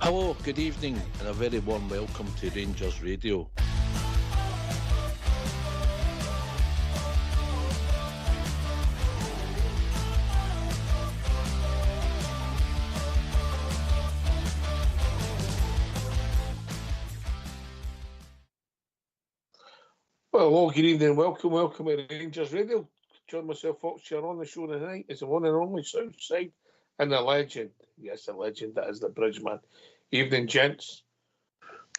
Hello, good evening, and a very warm welcome to Rangers Radio. Well, hello, good evening, welcome to Rangers Radio. Join myself, Fox, here on the show tonight is the one and only Southside and the legend. Yes, the legend that is the Bridgeman. Evening, gents.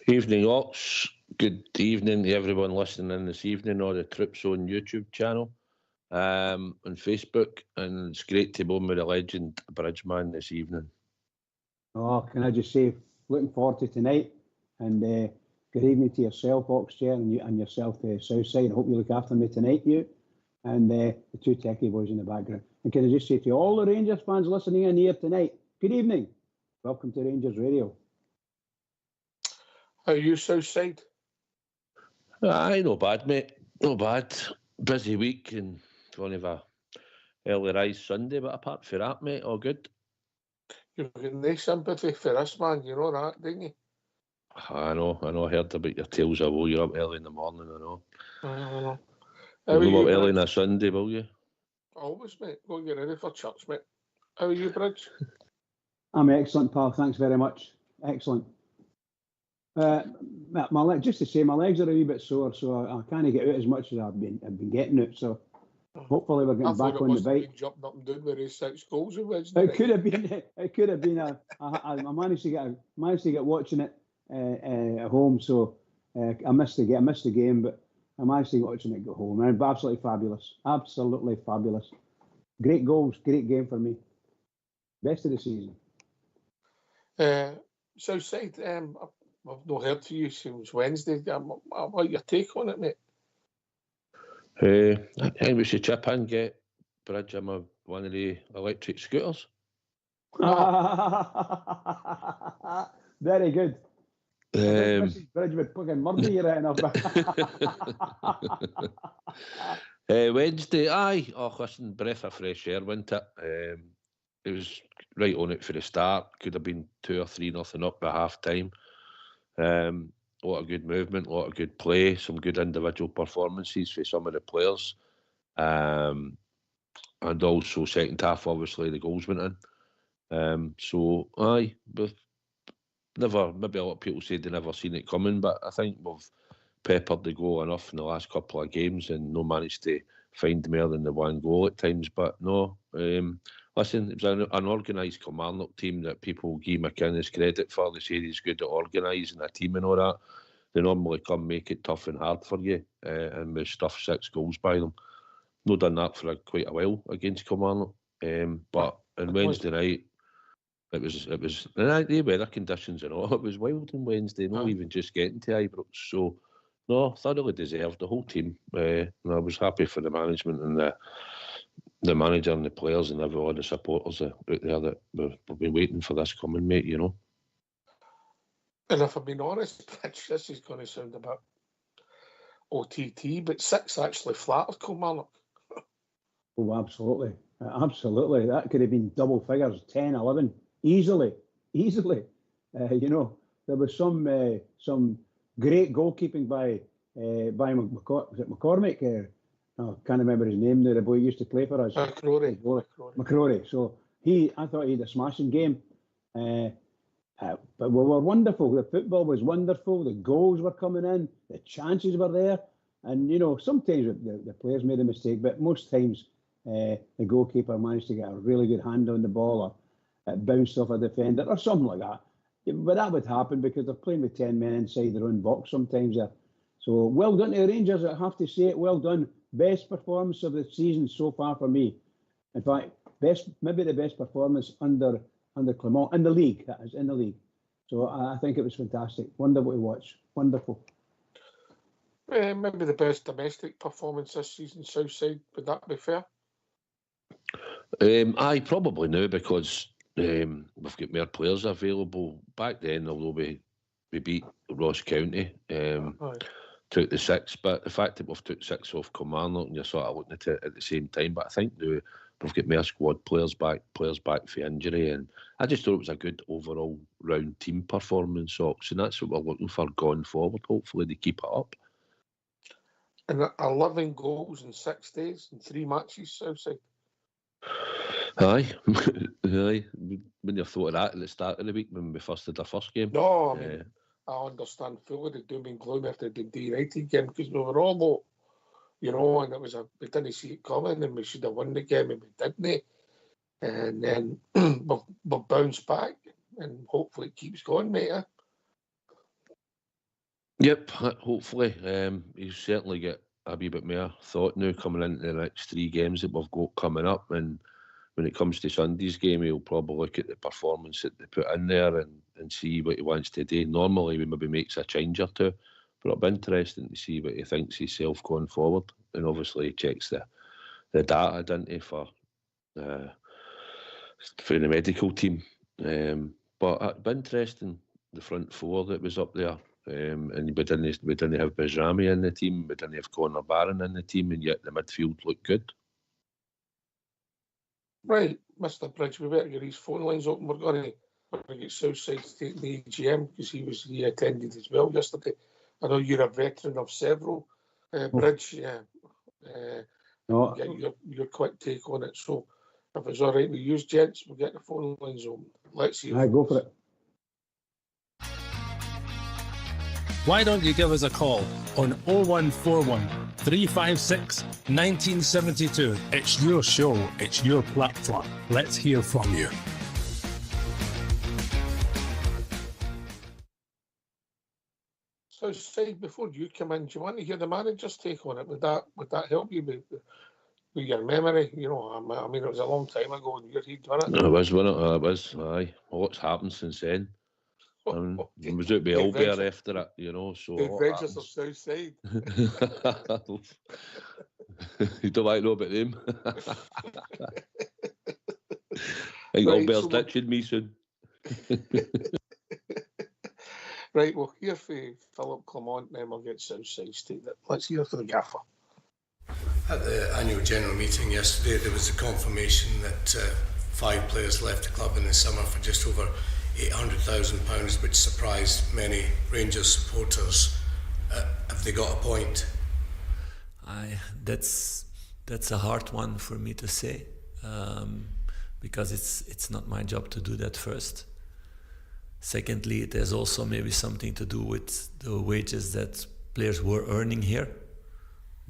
Evening, Ox. Good evening to everyone listening in this evening on the Trip Zone YouTube channel, on Facebook, and it's great to be on with the legend Bridgeman this evening. Oh, can I just say, looking forward to tonight, and good evening to yourself, Ox Chair, and yourself, Southside. I hope you look after me tonight, you, and the two techie boys in the background. And can I just say to all the Rangers fans listening in here tonight, good evening. Welcome to Rangers Radio. How are you, Southside? Aye, no bad, mate. No bad. Busy week and going to have a early rise Sunday, but apart from that, mate, all good. You've got no sympathy for this man, you know that, didn't you? I know. I heard about your tales of woe. You're up early in the morning, I know. I know. You'll go up early on a Sunday, will you? Always, mate. Go and get ready for church, mate. How are you, Bridge? I'm excellent, pal. Thanks very much. Excellent. Just to say, my legs are a wee bit sore, so I can't get out as much as I've been getting out. So hopefully we're getting back on the bike. Jumping up and down with his 6 goals on Wednesday. It could have been. It could have been. I managed to get watching it at home. So I missed the game, but I managed to get watching it at home. And absolutely fabulous. Absolutely fabulous. Great goals. Great game for me. Best of the season. Southside, I've not heard from you since Wednesday. What your take on it, mate? I think we should chip in, get Bridge him one of the electric scooters. Very good. Bridge would fucking murder you right enough. Wednesday, aye. Oh, listen, breath of fresh air, wasn't it? It was right on it for the start. Could have been 2 or 3-0 up by half time. A lot of good movement, a lot of good play, some good individual performances for some of the players. And also second half, obviously, the goals went in. So, aye, maybe a lot of people said they never seen it coming, but I think we've peppered the goal enough in the last couple of games and no managed to find more than the one goal at times. But no, listen, it was an organised Kilmarnock team that people give McInnes credit for. They say he's good at organising a team and all that. They normally come make it tough and hard for you, and we stuffed 6 goals by them. Not done that for quite a while against Kilmarnock. But on Wednesday night, it was the weather conditions and all. It was wild on Wednesday, not even just getting to Ibrox. So, no, thoroughly deserved, the whole team. And I was happy for the management and the manager and the players and everyone, the supporters out there that we've been waiting for this coming, mate, you know. And if I'm being honest, Bridge, this is going to sound a bit OTT, but 6 actually flattered Kilmarnock. Oh, absolutely. Absolutely. That could have been double figures, 10, 11, easily. You know, there was some great goalkeeping by McCormick. I can't remember his name now, the boy who used to play for us. McCrory. So I thought he had a smashing game. But we were wonderful. The football was wonderful. The goals were coming in. The chances were there. And, you know, sometimes the players made a mistake, but most times the goalkeeper managed to get a really good hand on the ball or it bounced off a defender or something like that. But that would happen because they're playing with 10 men inside their own box sometimes. So well done to the Rangers, I have to say it. Well done. Best performance of the season so far for me. In fact, maybe the best performance under Clement in the league. That is in the league. So I think it was fantastic. Wonderful to watch. Wonderful. Maybe the best domestic performance this season, Southside. Would that be fair? Aye, probably now because we've got more players available. Back then, although we beat Ross County, took the 6, but the fact that we've took 6 off Kilmarnock and you're sort of looking at it at the same time, but I think now we've got more squad players back for injury, and I just thought it was a good overall round team performance, Ox, and that's what we're looking for going forward. Hopefully they keep it up. And 11 goals in 6 days in 3 matches, Southside. Aye. Aye. When you thought of that at the start of the week when we first did our first game. No, I mean, I understand fully the doom and gloom after the United game because we were all low, and we didn't see it coming and we should have won the game and we didn't. And then we've bounced back and hopefully it keeps going, mate. Yep, hopefully. He's certainly got a wee bit more thought now coming into the next 3 games that we've got coming up, and when it comes to Sunday's game, he'll probably look at the performance that they put in there and see what he wants to do. Normally, he maybe makes a change or two, but it'll be interesting to see what he thinks himself going forward. And obviously, he checks the data, doesn't he, for the medical team. But it'd be interesting, the front 4 that was up there. And we didn't have Bajrami in the team, we didn't have Conor Barron in the team, and yet the midfield looked good. Right, Mr. Bridge, we better get his phone lines open. We're going to get Southside to take the AGM because he attended as well yesterday. I know you're a veteran of several. Bridge, yeah. No. Get your quick take on it. So if it's all right with you, gents, we'll get the phone lines open. Let's see. Go for it. Why don't you give us a call on 0141 356 1972. It's your show, it's your platform. Let's hear from you. So, say before you come in, do you want to hear the manager's take on it? Would that help you with your memory? I mean, it was a long time ago when you'd done it. It was, wasn't it? It was, aye. Well, what's happened since then? I was out by Albert after it, so... The Adventures of Southside. You don't like to know about them? I think Albert's ditching me soon. Right, we'll hear from Philip Clement, and then we'll get Southside's take. Let's hear from the gaffer. At the annual general meeting yesterday, there was a confirmation that 5 players left the club in the summer for just over £800,000, which surprised many Rangers supporters. Have they got a point? That's a hard one for me to say, because it's not my job to do that first. Secondly, it has also maybe something to do with the wages that players were earning here.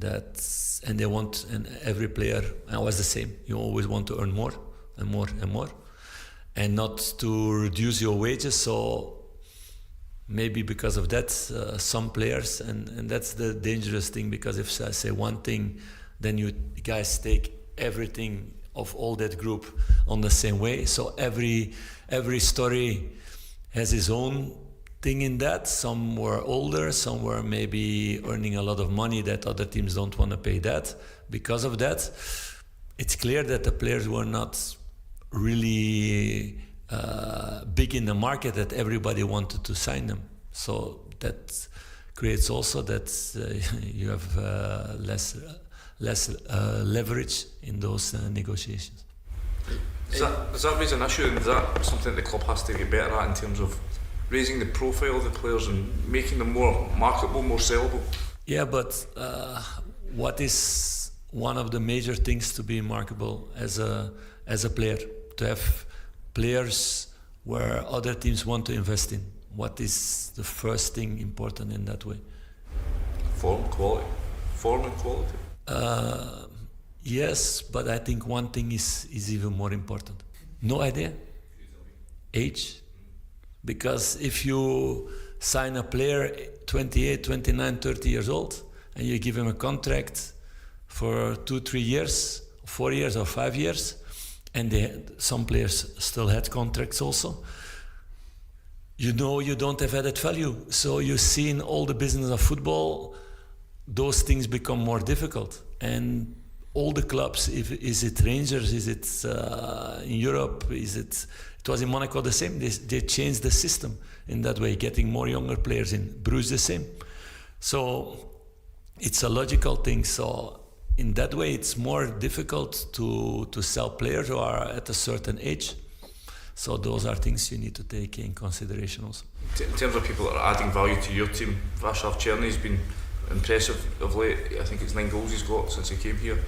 And every player, I was the same. You always want to earn more and more and more, and not to reduce your wages. So maybe because of that, some players, and that's the dangerous thing, because if I say one thing, then you guys take everything of all that group on the same way. So every story has his own thing in that. Some were older, some were maybe earning a lot of money that other teams don't want to pay that. Because of that, it's clear that the players were not really big in the market, that everybody wanted to sign them. So that creates also that you have less leverage in those negotiations. Does that raise an issue, and is that something the club has to get better at in terms of raising the profile of the players and making them more marketable, more sellable? Yeah, but what is one of the major things to be marketable as a player? To have players where other teams want to invest in. What is the first thing important in that way? Form and quality. Yes, but I think one thing is even more important. No idea. Age. Because if you sign a player 28, 29, 30 years old, and you give him a contract for 2-3 years, 4 years or 5 years, and some players still had contracts also, you don't have added value. So you see in all the business of football, those things become more difficult. And all the clubs, is it Rangers, is it in Europe, it was in Monaco the same. They changed the system in that way, getting more younger players in. Bruges the same. So it's a logical thing. So in that way, it's more difficult to sell players who are at a certain age. So those are things you need to take in consideration also. In terms of people that are adding value to your team, Václav Černy's been impressive of late. I think it's 9 goals he's got since he came here.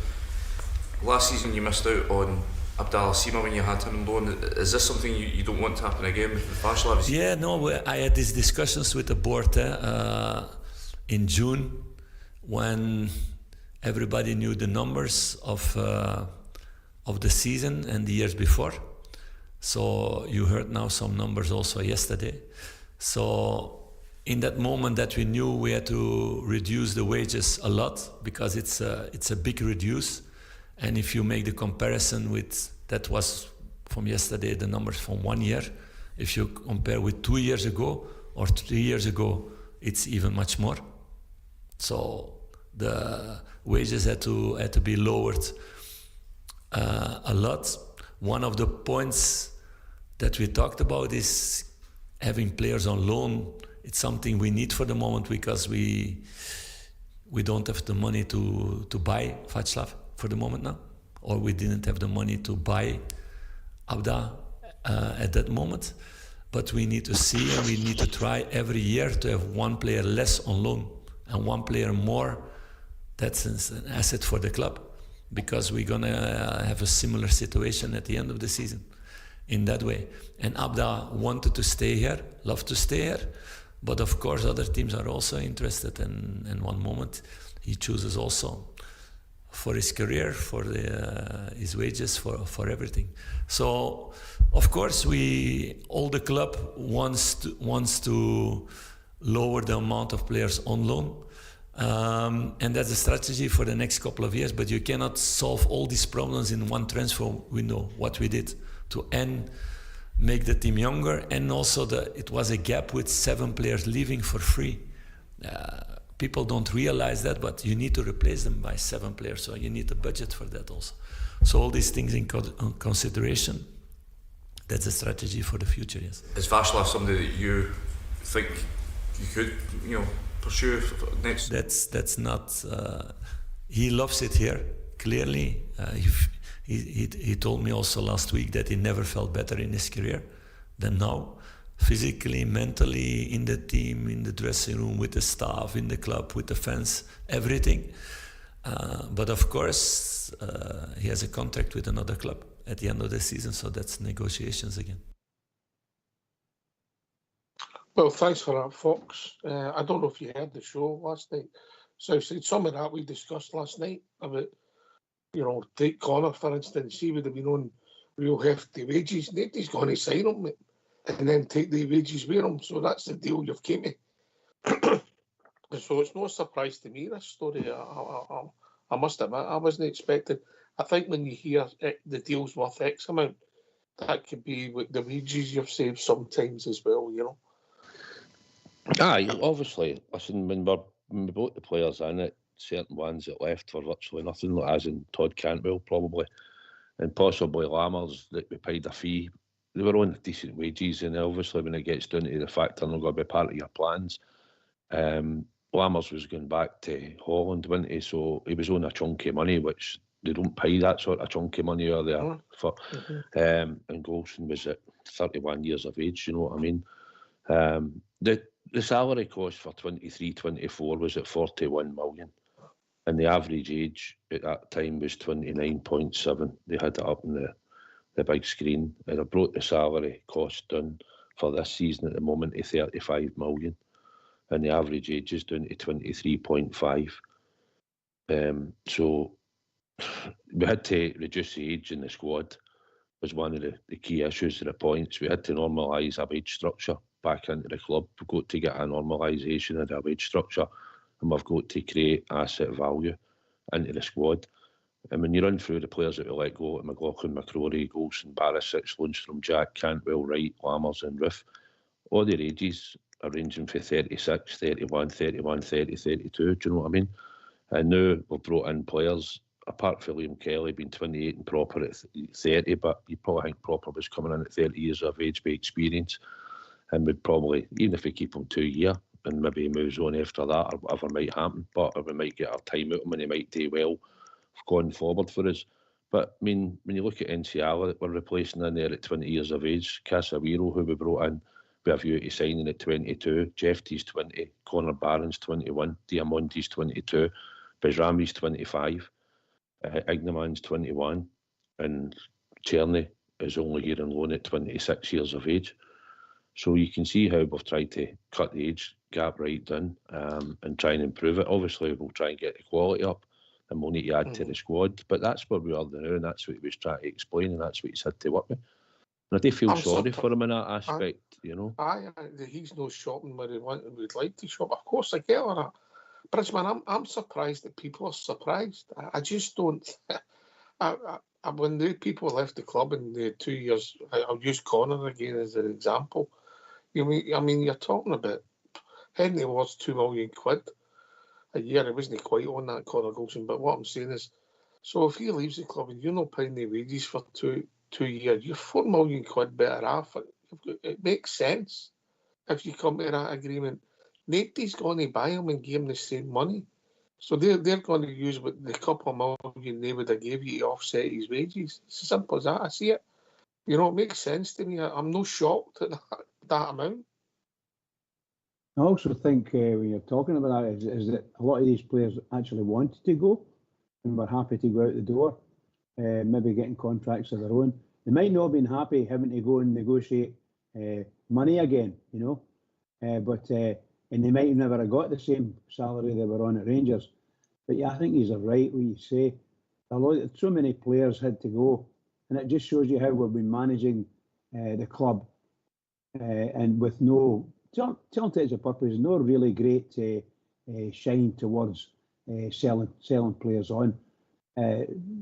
Last season you missed out on Abdallah Sima when you had him on loan. Is this something you don't want to happen again with Václav? Yeah, no, I had these discussions with the board in June when everybody knew the numbers of the season and the years before. So you heard now some numbers also yesterday. So in that moment that we knew we had to reduce the wages a lot because it's a big reduce. And if you make the comparison with, that was from yesterday, the numbers from 1 year. If you compare with 2 years ago or 3 years ago, it's even much more. So the wages had to be lowered a lot. One of the points that we talked about is having players on loan. It's something we need for the moment because we don't have the money to buy Václav for the moment now, or we didn't have the money to buy Abda at that moment. But we need to see and we need to try every year to have one player less on loan and one player more. That's an asset for the club because we're gonna have a similar situation at the end of the season in that way. And Abda wanted to stay here, loved to stay here, but of course other teams are also interested, and in one moment he chooses also for his career, for his wages, for everything. So of course all the club wants to lower the amount of players on loan. And that's a strategy for the next couple of years, but you cannot solve all these problems in one transfer window. What we did to make the team younger, and also it was a gap with 7 players leaving for free. People don't realize that, but you need to replace them by 7 players, so you need a budget for that also. So all these things in consideration, that's a strategy for the future, yes. Is Václav somebody that you think you could, pursue next? That's not. He loves it here. Clearly, he told me also last week that he never felt better in his career than now, physically, mentally, in the team, in the dressing room, with the staff, in the club, with the fans, everything. But of course, he has a contract with another club at the end of the season, so that's negotiations again. Well, thanks for that, Fox. I don't know if you heard the show last night. So some of that we discussed last night about, take Connor, for instance. He would have been on real hefty wages. Nobody's going to sign him, mate, and then take the wages with him. So that's the deal you've came to. So it's no surprise to me, this story. I must admit, I wasn't expecting. I think when you hear the deal's worth X amount, that could be with the wages you've saved sometimes as well, Aye, obviously. Listen, when we brought the players in, it certain ones that left for virtually nothing, as in Todd Cantwell probably, and possibly Lammers that we paid a fee. They were on decent wages, and obviously when it gets down to the fact they're not going to be part of your plans, Lammers was going back to Holland, wasn't he? So he was on a chunky money, which they don't pay that sort of chunky money over there. And Golson was at 31 years of age, you know what I mean? The salary cost for 23-24 was at 41 million, and the average age at that time was 29.7. They had it up on the big screen, and I brought the salary cost down for this season at the moment to 35 million, and the average age is down to 23.5. So we had to reduce the age in the squad, was one of the key issues to the points. We had to normalise a wage structure back into the club. We've got to get a normalisation of the wage structure, and we've got to create asset value into the squad. And when you run through the players that we let go, McLaughlin, McCrory, Golson, Barisic, Lundstrom, Jack, Cantwell, Wright, Lammers and Roof, all their ages are ranging from 36, 31, 31, 30, 32, do you know what I mean? And now we've brought in players, apart from Liam Kelly being 28 and Proper at 30, but you probably think Proper was coming in at 30 years of age by experience, and would probably, even if we keep him 2 years, and maybe he moves on after that, or whatever might happen, but we might get our time out of him and he might do well going forward for us. But I mean, when you look at NCR that we're replacing in there at 20 years of age, Casemiro, who we brought in with a view to signing at 22, Jeffty's 20, Connor Barron's 21, Diamondi's 22, Bajrami's 25, Ignaman's 21, and Czerny is only here on loan at 26 years of age. So you can see how we've tried to cut the age gap right down and try and improve it. Obviously, we'll try and get the quality up and we'll need to add to the squad. But that's where we are now, and that's what he was trying to explain, and that's what he's had to work with. And I do feel sorry for him in that aspect, you know. He's no shopping where he would like to shop. Of course, I get all that. Bridgeman, I'm surprised that people are surprised. I just don't... when the people left the club in the 2 years, I'll use Connor again as an example. I mean, you're talking about Henry was £2 million a year. It wasn't quite on that, Connor Goldson. But what I'm saying is, so if he leaves the club and you're not paying the wages for two years, you're £4 million better off. It makes sense if you come to that agreement. Nobody's going to buy him and give him the same money. So they're going to use the couple of million they would have gave you to offset his wages. It's as simple as that. I see it. You know, it makes sense to me. I'm not shocked at that amount. I also think when you're talking about that is that a lot of these players actually wanted to go and were happy to go out the door, maybe getting contracts of their own. They might not have been happy having to go and negotiate money again, you know, and they might have never have got the same salary they were on at Rangers. But yeah, I think he's right what you say. So many players had to go, and it just shows you how we've been managing the club and with no, telling it as a purpose, no really great shine towards selling players on. You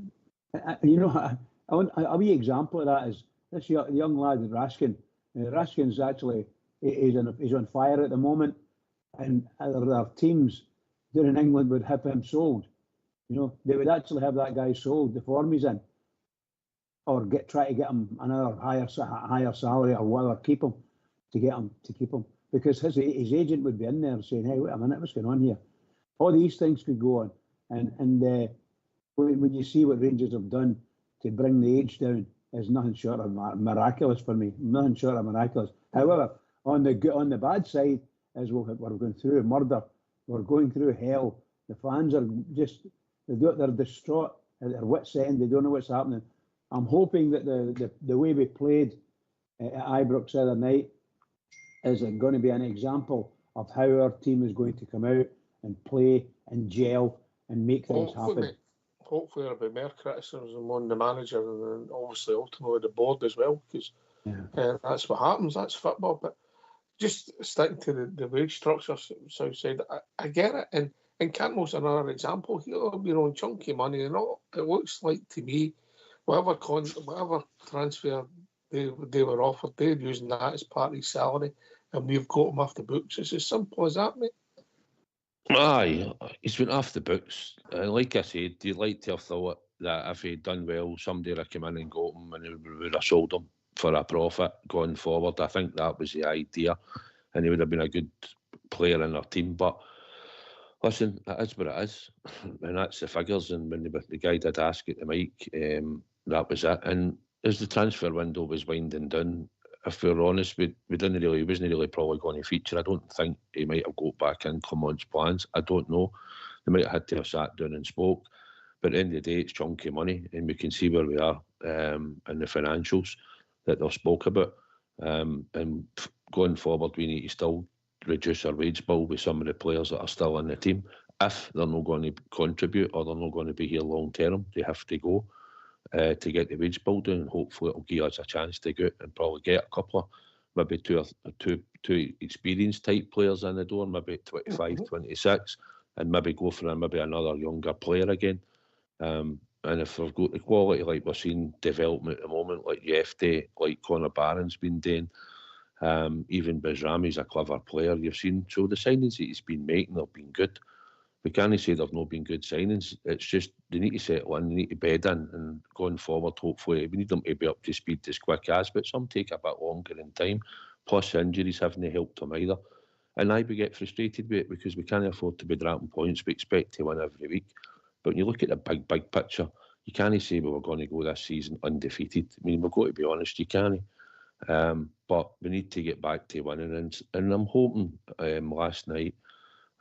know, a wee example of that is this young lad, Raskin. Raskin's actually he's on fire at the moment, and other teams down in England would have him sold. You know, they would actually have that guy sold, the form he's in, or try to get him another higher salary or whatever, keep him because his agent would be in there saying, "Hey, wait a minute, what's going on here?" All these things could go on, and when you see what Rangers have done to bring the age down, is nothing short of miraculous for me. Nothing short of miraculous. However, on the bad side, is we're going through a murder. We're going through hell. The fans are just, they're distraught at their wits' end. They don't know what's happening. I'm hoping that the way we played at Ibrox the other night is going to be an example of how our team is going to come out and play and gel and make things happen. Hopefully there'll be more criticism on the manager and obviously ultimately the board as well, because that's what happens. That's football. But just sticking to the wage structure, Southside, I get it. And Cantwell's another example here. You know, chunky money and all. It looks like to me, whatever transfer they were offered, they're using that as part of his salary, and we've got him off the books. It's as simple as that, mate. Aye, he's been off the books. And like I said, you'd like to have thought that if he'd done well, somebody would have come in and got him and we would have sold him for a profit going forward. I think that was the idea. And he would have been a good player in our team. But listen, it is what it is. And that's the figures. And when the guy did ask at the mic, that was it. And as the transfer window was winding down, if we're honest, he wasn't really probably going to feature. I don't think he might have got back in Clement's plans. I don't know. They might have had to have sat down and spoke. But at the end of the day, it's chunky money, and we can see where we are in the financials that they've spoke about. And going forward, we need to still reduce our wage bill with some of the players that are still in the team. If they're not going to contribute or they're not going to be here long term, they have to go. To get the wage bill down, and hopefully it'll give us a chance to go out and probably get a couple of maybe two experienced type players in the door, maybe 25, 26, and maybe go for another younger player again. And if we've got the quality like we're seeing development at the moment, like Jeffty, like Connor Barron's been doing, even Bajrami's a clever player, you've seen. So the signings that he's been making have been good. We can't say they've not been good signings. It's just they need to settle in, they need to bed in, and going forward, hopefully, we need them to be up to speed as quick as, but some take a bit longer in time. Plus, injuries haven't helped them either. And we get frustrated with it because we can't afford to be dropping points. We expect to win every week. But when you look at the big picture, you can't say we were going to go this season undefeated. I mean, we've got to be honest, you can't. But we need to get back to winning, and I'm hoping last night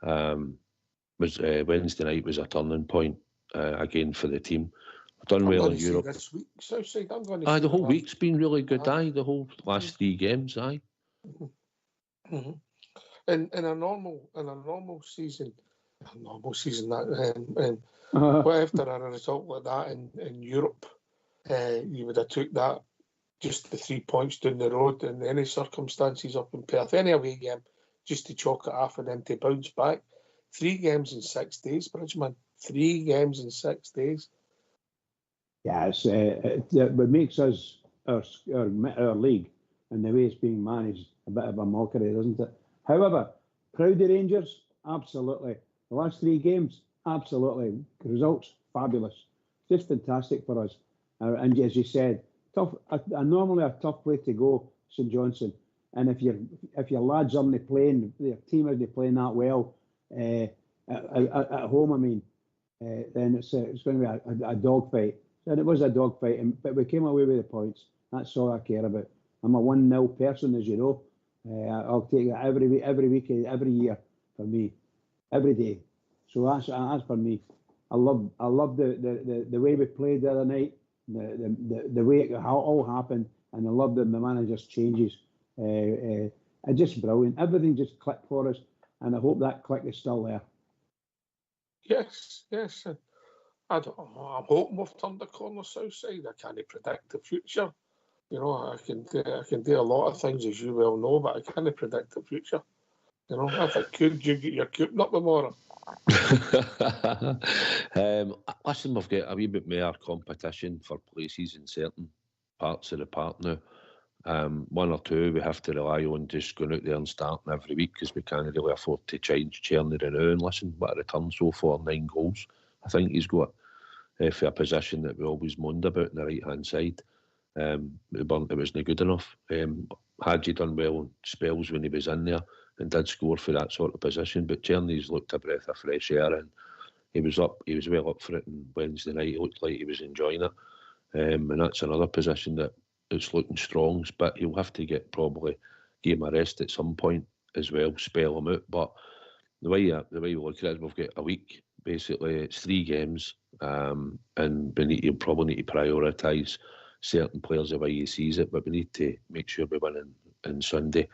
was Wednesday night was a turning point again for the team. We've done well in Europe. This week, Southside, I'm going to the whole week's been really good. The whole last 3 games. Mm-hmm. Mm-hmm. In a normal season, that after a result like that in Europe, you would have took that, just the 3 points down the road in any circumstances up in Perth, any away game, just to chalk it off and then to bounce back. 3 games in 6 days, Bridgman. 3 games in 6 days. Yeah, it makes us our league and the way it's being managed a bit of a mockery, doesn't it? However, proud of Rangers, absolutely. The last 3 games, absolutely. Results, fabulous. Just fantastic for us. And as you said, tough. Normally a tough place to go, St Johnstone. And if your lads aren't playing, their team isn't playing that well at home, I mean, then it's going to be a dogfight. And it was a dogfight, but we came away with the points. That's all I care about. I'm a 1-0 person, as you know. I'll take it every week, every year for me, every day. So that's for me. I love the way we played the other night, the way it all happened, and I love the manager's changes. It's just brilliant. Everything just clicked for us, and I hope that click is still there. Yes. I'm hoping we've turned the corner Southside. I can't predict the future. You know, I can do a lot of things, as you well know, but I can't predict the future. You know, if I could, you get your coupon up tomorrow. Listen, we've got a wee bit more competition for places in certain parts of the park now. 1 or 2 we have to rely on just going out there and starting every week, because we can't really afford to change Cherny now. And listen, what a return so far, 9 goals. I think he's got for a position that we always moaned about on the right-hand side. It wasn't good enough. Hadji done well in spells when he was in there and did score for that sort of position, but Cherny's looked a breath of fresh air, and he was well up for it on Wednesday night. It looked like he was enjoying it, and that's another position that it's looking strong, but he'll have to give him a rest at some point as well, spell him out. But the way we look at it is we've got a week, basically. It's 3 games, and you'll probably need to prioritise certain players the way he sees it, but we need to make sure we win on Sunday,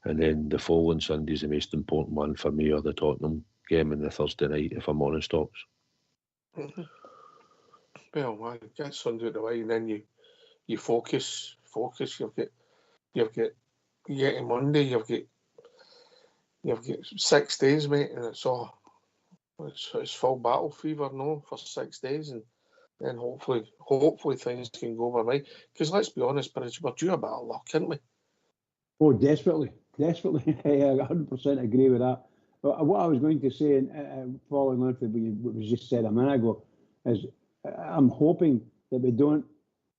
and then the following Sunday is the most important one for me, or the Tottenham game on the Thursday night, if I'm honest, Ops. Mm-hmm. Well, man, get Sunday out the way, and then you focus. You've got Monday. You've got 6 days, mate, and it's full battle fever, no, for 6 days, and then hopefully things can go over right. Because let's be honest, but we're due a bit of luck, aren't we? Oh, desperately. I 100% agree with that. But what I was going to say, and following on from what was just said a minute ago, is I'm hoping that we don't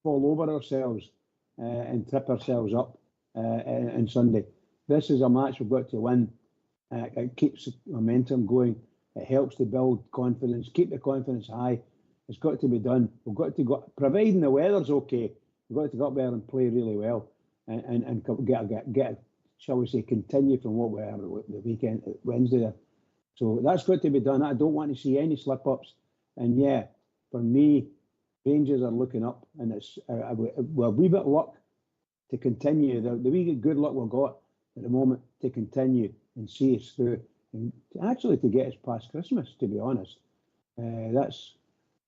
fall over ourselves and trip ourselves up on Sunday. This is a match we've got to win. It keeps momentum going. It helps to build confidence, keep the confidence high. It's got to be done. We've got to go, providing the weather's okay, we've got to go up there and play really well and get shall we say, continue from what we are the weekend, Wednesday there. So that's got to be done. I don't want to see any slip-ups. And yeah, for me, Rangers are looking up, and it's a wee bit of luck to continue. The wee good luck we've got at the moment to continue and see us through, and actually to get us past Christmas, to be honest. That's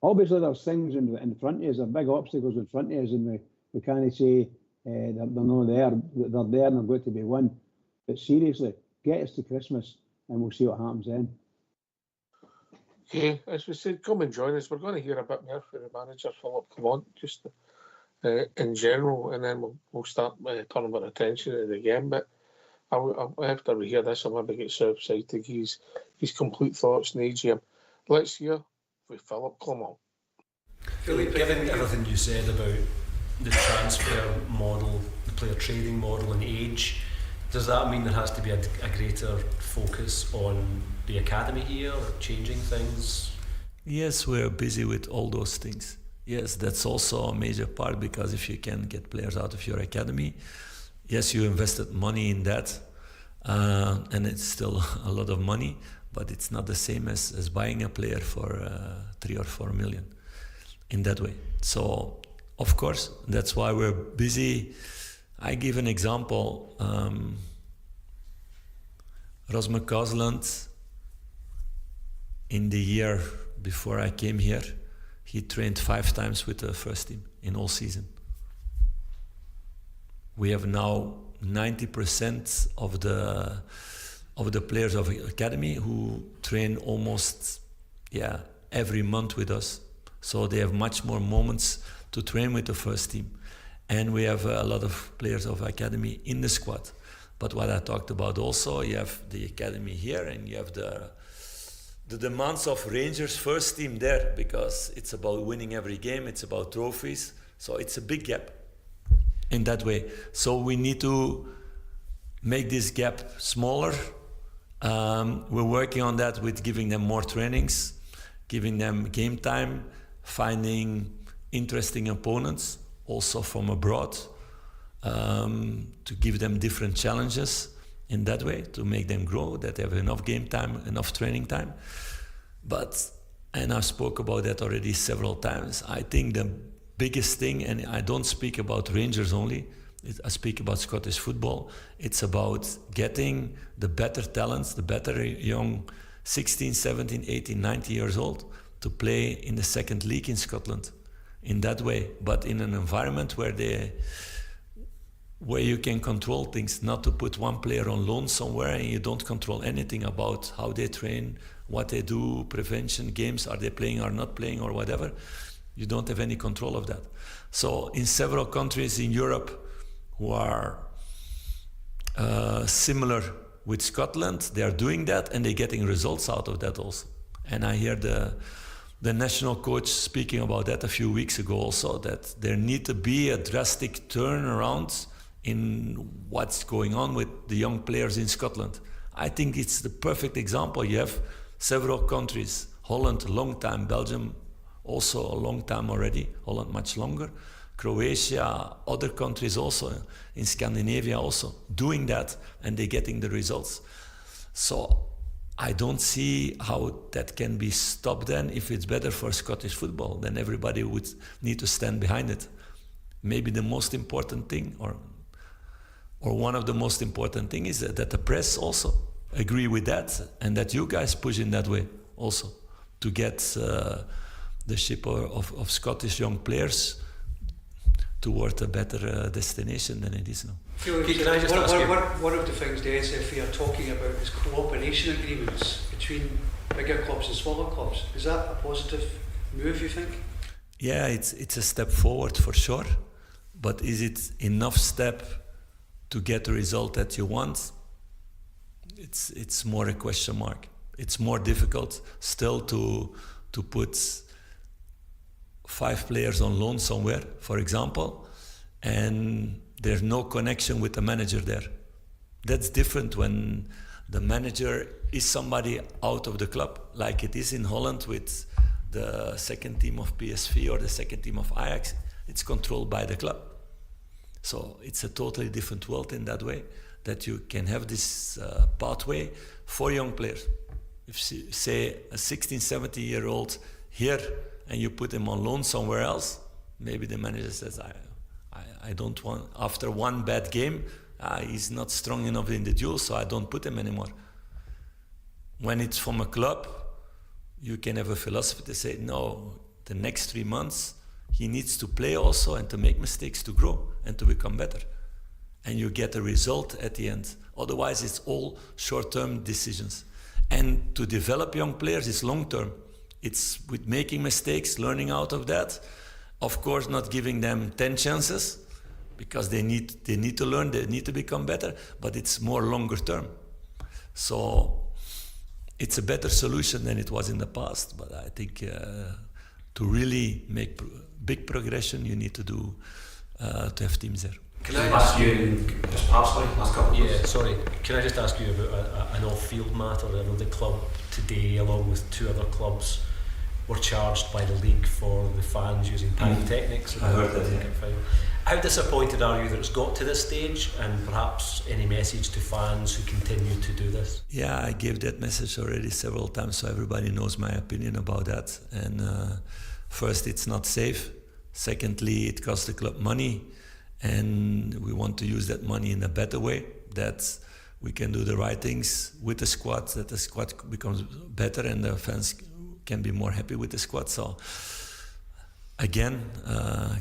obviously there's things in front of us, there are big obstacles in front of us, and we can't say they're not there. They're there and they're going to be won. But seriously, get us to Christmas and we'll see what happens then. Okay, as we said, come and join us. We're going to hear a bit more from the manager, Philip Clement, just in general, and then we'll start turning our attention to the game. But after we hear this, I'll maybe get Southside to give his complete thoughts in the AGM. Let's hear with Philip Clement. Given everything you said about the transfer model, the player trading model and age, does that mean there has to be a greater focus on the academy here, or changing things? Yes, we're busy with all those things. Yes, that's also a major part, because if you can get players out of your academy, yes, you invested money in that, and it's still a lot of money, but it's not the same as buying a player for 3 or 4 million in that way. So, of course, that's why we're busy. I give an example. Rasmus Kosland, in the year before I came here, he trained 5 times with the first team in all season. We have now 90% of the players of the academy who train almost every month with us. So they have much more moments to train with the first team. And we have a lot of players of academy in the squad. But what I talked about also, you have the academy here and you have the demands of Rangers first team there, because it's about winning every game, it's about trophies. So it's a big gap in that way. So we need to make this gap smaller. We're working on that with giving them more trainings, giving them game time, finding interesting opponents, also from abroad, to give them different challenges in that way, to make them grow, that they have enough game time, enough training time. And I spoke about that already several times, I think the biggest thing, and I don't speak about Rangers only, I speak about Scottish football, it's about getting the better talents, the better young 16, 17, 18, 19 years old to play in the second league in Scotland in that way, but in an environment where you can control things, not to put one player on loan somewhere and you don't control anything about how they train, what they do, prevention, games, are they playing or not playing or whatever. You don't have any control of that. So in several countries in Europe who are similar with Scotland, they are doing that and they're getting results out of that also. And I hear the national coach speaking about that a few weeks ago also, that there need to be a drastic turnaround in what's going on with the young players in Scotland. I think it's the perfect example. You have several countries, Holland a long time, Belgium also a long time already, Holland much longer, Croatia, other countries also, in Scandinavia also, doing that, and they're getting the results. So I don't see how that can be stopped then. If it's better for Scottish football, then everybody would need to stand behind it. Maybe the most important thing, or one of the most important things, is that the press also agree with that, and that you guys push in that way also, to get the ship of Scottish young players toward a better destination than it is now. Can I just ask you? One of the things the SFA are talking about is cooperation agreements between bigger clubs and smaller clubs. Is that a positive move, you think? Yeah, it's a step forward for sure, but is it enough step to get the result that you want? It's more a question mark. It's more difficult still to put 5 players on loan somewhere, for example, and there's no connection with the manager there. That's different when the manager is somebody out of the club, like it is in Holland with the second team of PSV or the second team of Ajax. It's controlled by the club. So it's a totally different world in that way, that you can have this pathway for young players. If, say, a 16, 17-year-old here, and you put him on loan somewhere else, maybe the manager says, I don't want, after one bad game, he's not strong enough in the duel, so I don't put him anymore. When it's from a club, you can have a philosophy to say, no, the next 3 months, he needs to play also and to make mistakes to grow and to become better. And you get a result at the end. Otherwise, it's all short-term decisions. And to develop young players is long-term. It's with making mistakes, learning out of that. Of course, not giving them 10 chances, because they need to learn, they need to become better, but it's more longer term. So it's a better solution than it was in the past, but I think to really make big progression, you need to have teams there. Can I ask you, can I just ask you about an off-field matter? I know the club today, along with 2 other clubs, were charged by the league for the fans using pyrotechnics. I heard that, yeah. Final. How disappointed are you that it's got to this stage, and perhaps any message to fans who continue to do this? Yeah, I gave that message already several times, so everybody knows my opinion about that. And first, it's not safe. Secondly, it costs the club money, and we want to use that money in a better way, that we can do the right things with the squad, that the squad becomes better and the fans can be more happy with the squad. So again,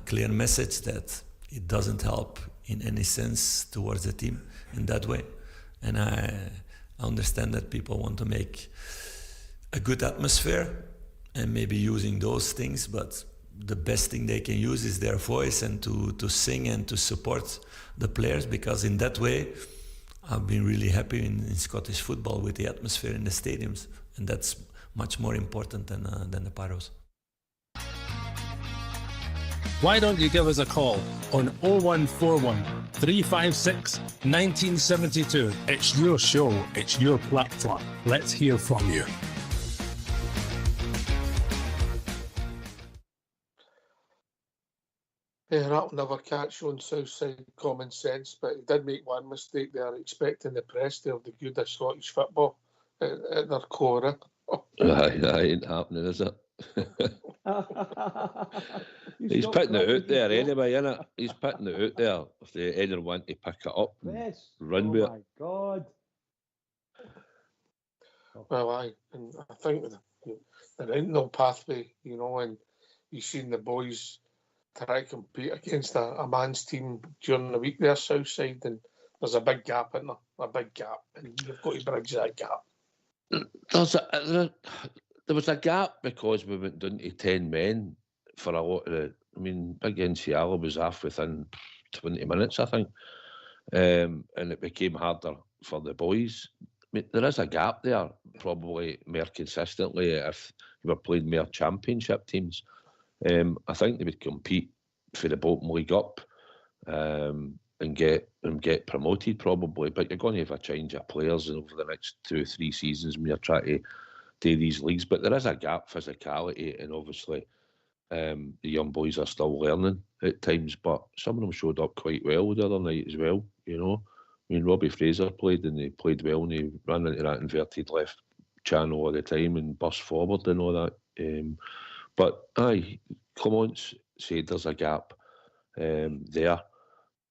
clear message that it doesn't help in any sense towards the team in that way. And I understand that people want to make a good atmosphere and maybe using those things, but the best thing they can use is their voice and to sing and to support the players, because in that way I've been really happy in Scottish football with the atmosphere in the stadiums, and that's much more important than the pyros. Why don't you give us a call on 0141 356 1972? It's your show, it's your platform. Let's hear from you. That'll never catch on Southside common sense, but he did make one mistake there, expecting the press to have the good of Scottish football at their core. That ain't happening, is it? He's putting it out there anyway, innit? He's putting it out there if anyone want to pick it up and run with it. Oh my God. Well, I think there ain't no pathway, and you've seen the boys try to compete against a man's team during the week there, Southside, and there's a big gap in there, and you've got to bridge that gap. There was a gap because we went down to 10 men for a lot of the... I mean, Big NCL was off within 20 minutes, I think. And it became harder for the boys. I mean, there is a gap there, probably more consistently, if you were playing more championship teams. I think they would compete for the bottom league up and get promoted probably, but you're going to have a change of players over the next 2 or 3 seasons when you're trying to do these leagues. But there is a gap, physicality, and obviously the young boys are still learning at times, but some of them showed up quite well the other night as well, I mean, Robbie Fraser played, and he played well, and he ran into that inverted left channel all the time and burst forward and all that. But aye, Clements said there's a gap there,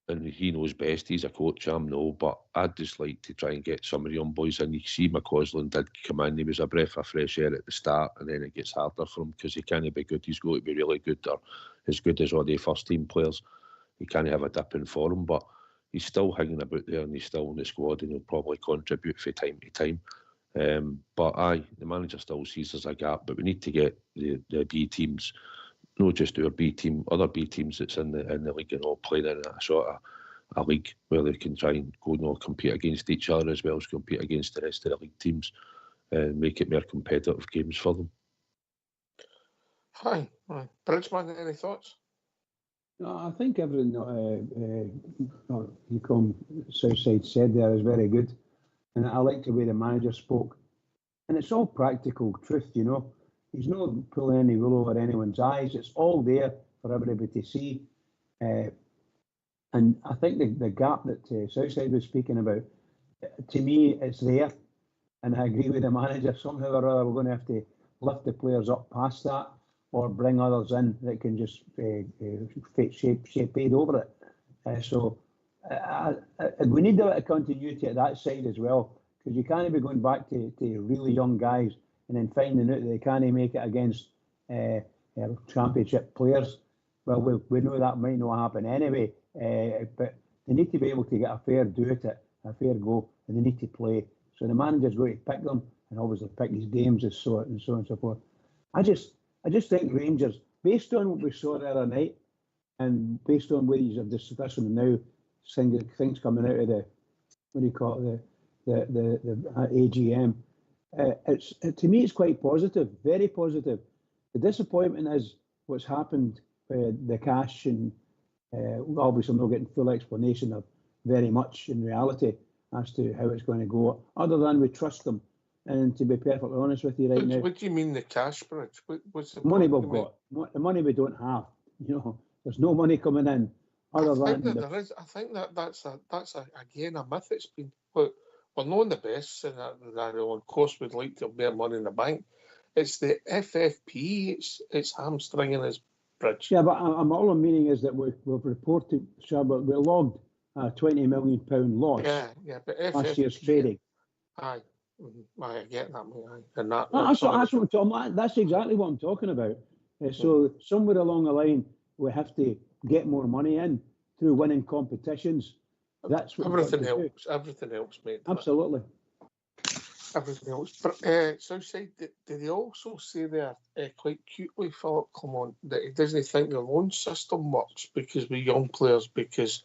and he knows best. He's a coach, I know, but I'd just like to try and get some of the young boys in. You see, McCausland did come in. He was a breath of fresh air at the start, and then it gets harder for him because he can't be good. He's got to be really good, or as good as all the first team players. He can't have a dip in form, but he's still hanging about there, and he's still in the squad, and he'll probably contribute from time to time. But aye, the manager still sees there's a gap, but we need to get the B teams, not just our B team, other B teams that's in the league and all playing in a sort of a league where they can try and go and all compete against each other as well as compete against the rest of the league teams and make it more competitive games for them. Hi. Bridgeman, any thoughts? No, I think everything Southside said there is very good. And I like the way the manager spoke. And it's all practical truth, He's not pulling any wool over anyone's eyes. It's all there for everybody to see. And I think the gap that Southside was speaking about, to me, it's there. And I agree with the manager. Somehow or other, we're going to have to lift the players up past that, or bring others in that can just shape aid over it. So we need a bit of continuity at that side as well, because you can't be going back to really young guys and then finding out that they can't make it against championship players. Well, we know that might not happen anyway, but they need to be able to get a fair do at it, a fair go, and they need to play. So the manager's going to pick them, and obviously pick his games and so on and so forth. I just think Rangers, based on what we saw the other night, and based on what you're discussing now, things coming out of the, what do you call it, the AGM, to me it's quite positive, very positive. The disappointment is what's happened with the cash, and obviously I'm not getting full explanation of very much in reality as to how it's going to go, other than we trust them. And to be perfectly honest with you right now, what do you mean the cash bridge? What's the money point we've you mean? got, the money we don't have. You know, there's no money coming in other I think than that there is. I think that that's again a myth. It's been, look, we're not the best, and that of course we'd like to have more money in the bank. It's the FFP. It's hamstringing his bridge. Yeah, but all I'm meaning is that we've reported, Shabbat, we logged a £20 million loss. Yeah, but FFP, last year's trading. Aye, I get that, mate. Aye. And that. That's exactly what I'm talking about. So somewhere along the line, we have to get more money in through winning competitions. That's what everything helps. Everything helps, mate. Absolutely. Everything else. But Southside, did they also say there quite cutely, Philip Clement, that he doesn't think the loan system works because with young players, because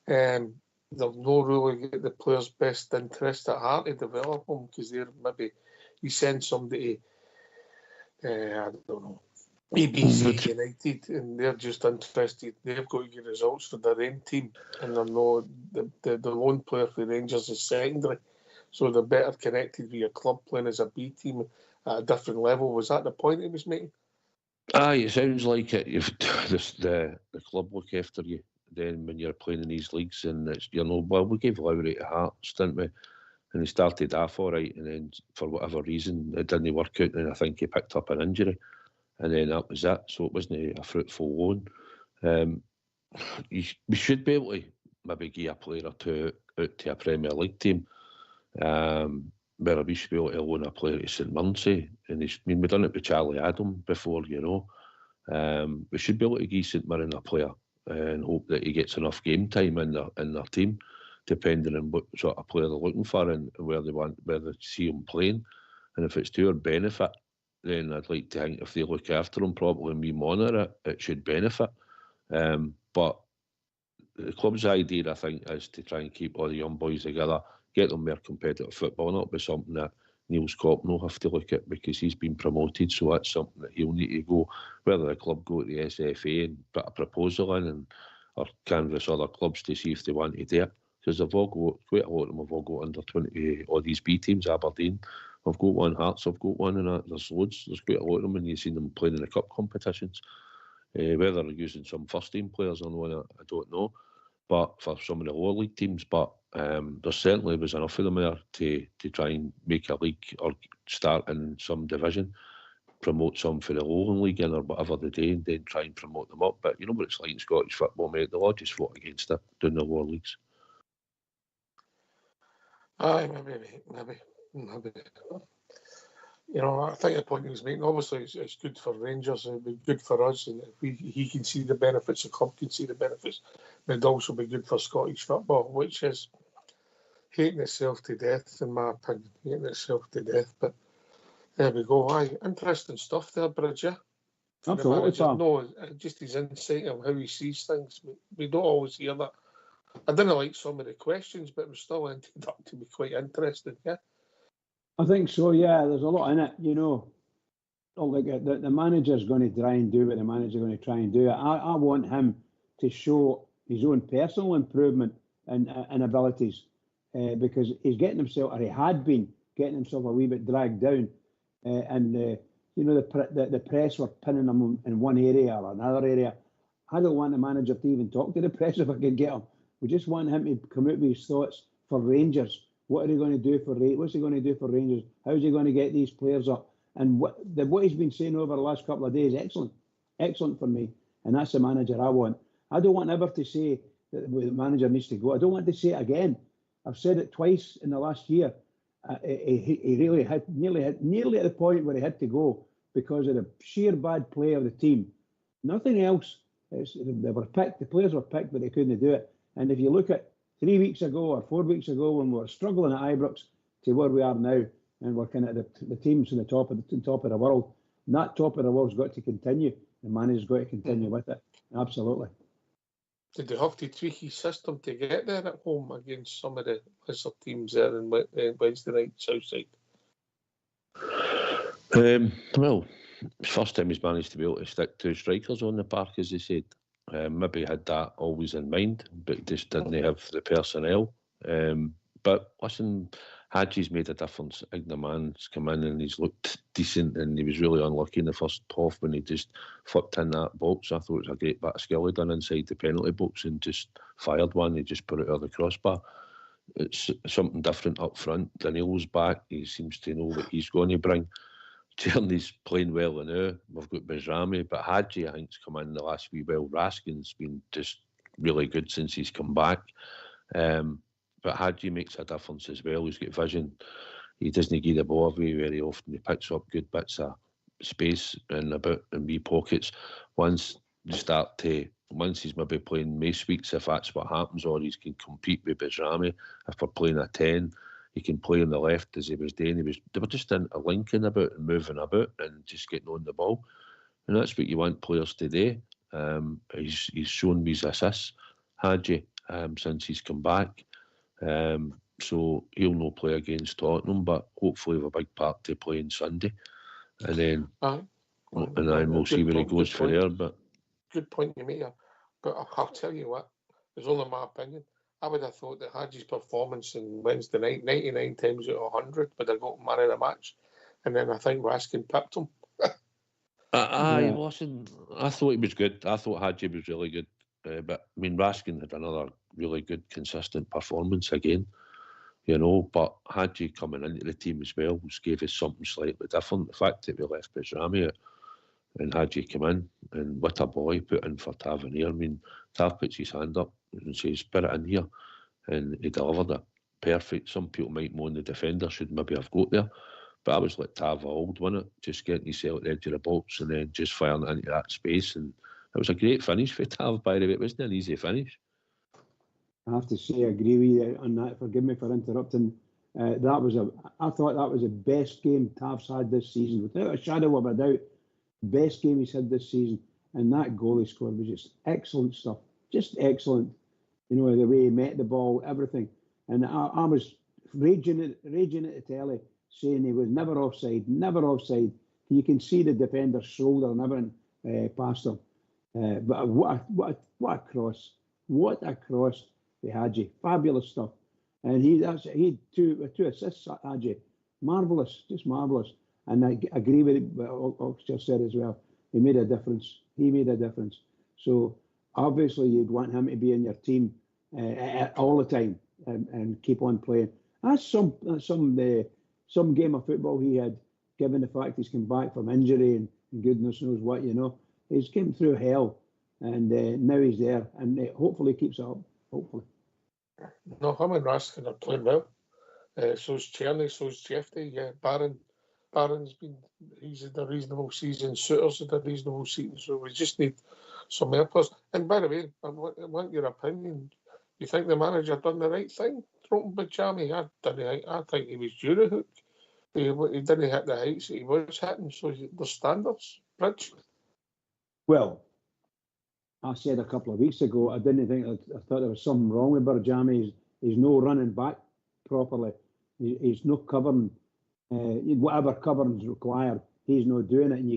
they'll not really get the players' best interest at heart to develop them, because they're maybe you send somebody, I don't know, ABC United, and they're just interested. They've got to get results for their own team, and they're not the loan player for Rangers is secondary. So they're better connected with your club playing as a B team at a different level. Was that the point he was making? Aye, it sounds like it. The club look after you then when you're playing in these leagues, and it's, well, we gave Lowry to Hearts, didn't we? And he started off all right, and then for whatever reason it didn't work out, and I think he picked up an injury, and then that was it. So it wasn't a fruitful loan. We should be able to maybe give a player or two out to a Premier League team. Where we should be able to loan a player to St Munsey, and we've done it with Charlie Adam before, we should be able to give St Mirren a player and hope that he gets enough game time in their team, depending on what sort of player they're looking for and where they see him playing. And if it's to our benefit, then I'd like to think if they look after him properly and we monitor it should benefit. But the club's idea, I think, is to try and keep all the young boys together, get them more competitive football, and that'll be something that Neil Scott will have to look at because he's been promoted, so that's something that he'll need to go, whether the club go to the SFA and put a proposal in or canvass other clubs to see if they want to do it, because they've all got, quite a lot of them have all got under 20, all these B teams, Aberdeen, I've got one, Hearts, I've got one, and there's loads, there's quite a lot of them, and you've seen them playing in the cup competitions. Whether they're using some first team players or not, I don't know, but for some of the lower league teams, but there certainly was enough of them there to try and make a league or start in some division, promote some for the Lowland League or whatever they do, and then try and promote them up. But you know what it's like in Scottish football, mate, they'll all just vote against it doing the lower leagues. Aye, maybe. I think the point he was making, obviously it's good for Rangers, it'd be good for us, and if he can see the benefits, the club can see the benefits, it'd also be good for Scottish football, which is hating itself to death, in my opinion, but there we go. Aye, interesting stuff there, Bridge, yeah? Absolutely, Tom. No, just his insight of how he sees things. We don't always hear that. I didn't like some of the questions, but it was still ended up to be quite interesting, yeah? I think so, yeah. There's a lot in it, Like the manager's going to try and do what the manager's going to try and do. I want him to show his own personal improvement and abilities because he's getting himself, or he had been getting himself a wee bit dragged down. The press were pinning him in one area or another area. I don't want the manager to even talk to the press if I could get him. We just want him to come out with his thoughts for Rangers. What are he going to do for Rangers? What's he going to do for Rangers? How's he going to get these players up? And what he's been saying over the last couple of days, excellent for me. And that's the manager I want. I don't want ever to say that the manager needs to go. I don't want to say it again. I've said it twice in the last year. He really had nearly at the point where he had to go because of the sheer bad play of the team. Nothing else. They were picked. The players were picked, but they couldn't do it. And if you look at 3 weeks ago or 4 weeks ago when we were struggling at Ibrox to where we are now, and we're kind of the teams in the top of the world, and that top of the world's got to continue. The manager's got to continue with it. Absolutely. Did they have to tweak his system to get there at home against some of the lesser teams there in Wednesday night Southside? Well, first time he's managed to be able to stick 2 strikers on the park, as he said. Maybe he had that always in mind, but just didn't have the personnel. But listen, Hadji's made a difference. Ignaman's come in and he's looked decent, and he was really unlucky in the first half when he just flipped in that box. I thought it was a great bit of skill he done inside the penalty box and just fired one. He just put it over the crossbar. It's something different up front. Daniel's back. He seems to know what he's going to bring. Tierney's playing well now. We've got Bajrami, but Hadji, I think, has come in the last wee while. Raskin's been just really good since he's come back. But Hadji makes a difference as well. He's got vision. He doesn't give the ball away very often. He picks up good bits of space in wee pockets. Once he's maybe playing most weeks, if that's what happens, or he can compete with Bajrami. If we're playing a 10, he can play on the left as he was doing. They were just linking about and moving about and just getting on the ball. And that's what you want players to do. He's shown me his assists, Hadji, since he's come back. So he'll not play against Tottenham, but hopefully have a big part to play on Sunday. And then we'll see where he goes from there. But good point you make. But I'll tell you what, it's only my opinion. I would have thought that Hadji's performance on Wednesday night, 99 times out of 100, would have got man of the match. And then I think Raskin pipped him. Listen, I thought he was good. I thought Hadji was really good. But I mean, Raskin had another really good, consistent performance again, But Hadji coming into the team as well gave us something slightly different. The fact that we left Bajrami out and Hadji came in, and what a boy put in for Tavernier. I mean, Tav puts his hand up and says, "Put it in here," and he delivered it. Perfect. Some people might moan the defender should maybe have got there, but I was like Tav old, wasn't it? Just getting yourself at the edge of the box and then just firing it into that space, and it was a great finish for Tav, by the way. It wasn't an easy finish. I have to say, I agree with you on that. Forgive me for interrupting. I thought that was the best game Tav's had this season, without a shadow of a doubt. Best game he's had this season, and that goal he scored was just excellent stuff. Just excellent. The way he met the ball, everything. And I was raging at the telly, saying he was never offside. You can see the defender's shoulder and everything past him. But what a cross! What a cross for Hadji! Fabulous stuff. And he had two assists. Hadji, marvelous, just marvelous. And I agree with what Oxford said as well. He made a difference. So obviously you'd want him to be in your team all the time and keep on playing. That's some game of football he had, given the fact he's come back from injury and goodness knows what, He's came through hell, and now he's there, and hopefully keeps it up. Hopefully. No, him and Raskin are playing well. So's Tierney, so's Jeffrey. Yeah, he's had a reasonable season. Souters had a reasonable season. So we just need some more players. And by the way, I want your opinion. You think the manager done the right thing? Throwing Bajrami? I think he was due to hook. He didn't hit the heights that he was hitting. So the standards, Bridge. Well, I said a couple of weeks ago, I thought there was something wrong with Bajrami. He's no running back properly. He's no covering. Whatever covering's required, he's not doing it. And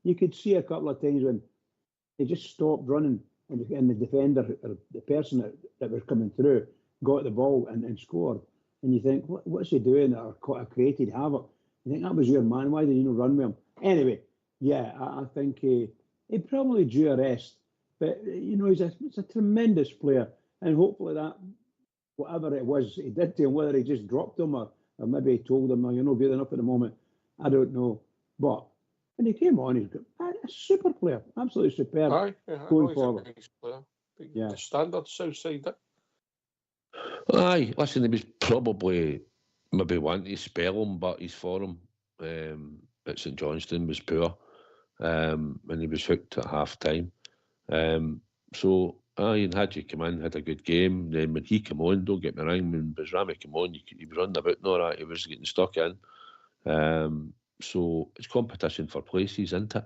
you could see a couple of times when he just stopped running, and the defender, or the person that was coming through, got the ball and scored. And you think, what's he doing? Or created havoc. You think that was your man. Why did you not run with him? Anyway, yeah, I think he probably due a rest. But he's a tremendous player, and hopefully that whatever it was he did to him, whether he just dropped him or maybe he told him, you're not good enough at the moment, I don't know. But when he came on, he's a super player, absolutely superb. Going forward. A nice player. The standard Southside. Aye, listen, he was probably maybe wanting to spell him, but his form at St Johnstone was poor, and he was hooked at half time. And Hadji come in, had a good game. Then when he came on, don't get me wrong, when Bajrami came on, he was running about and all that, he was getting stuck in. So it's competition for places, isn't it?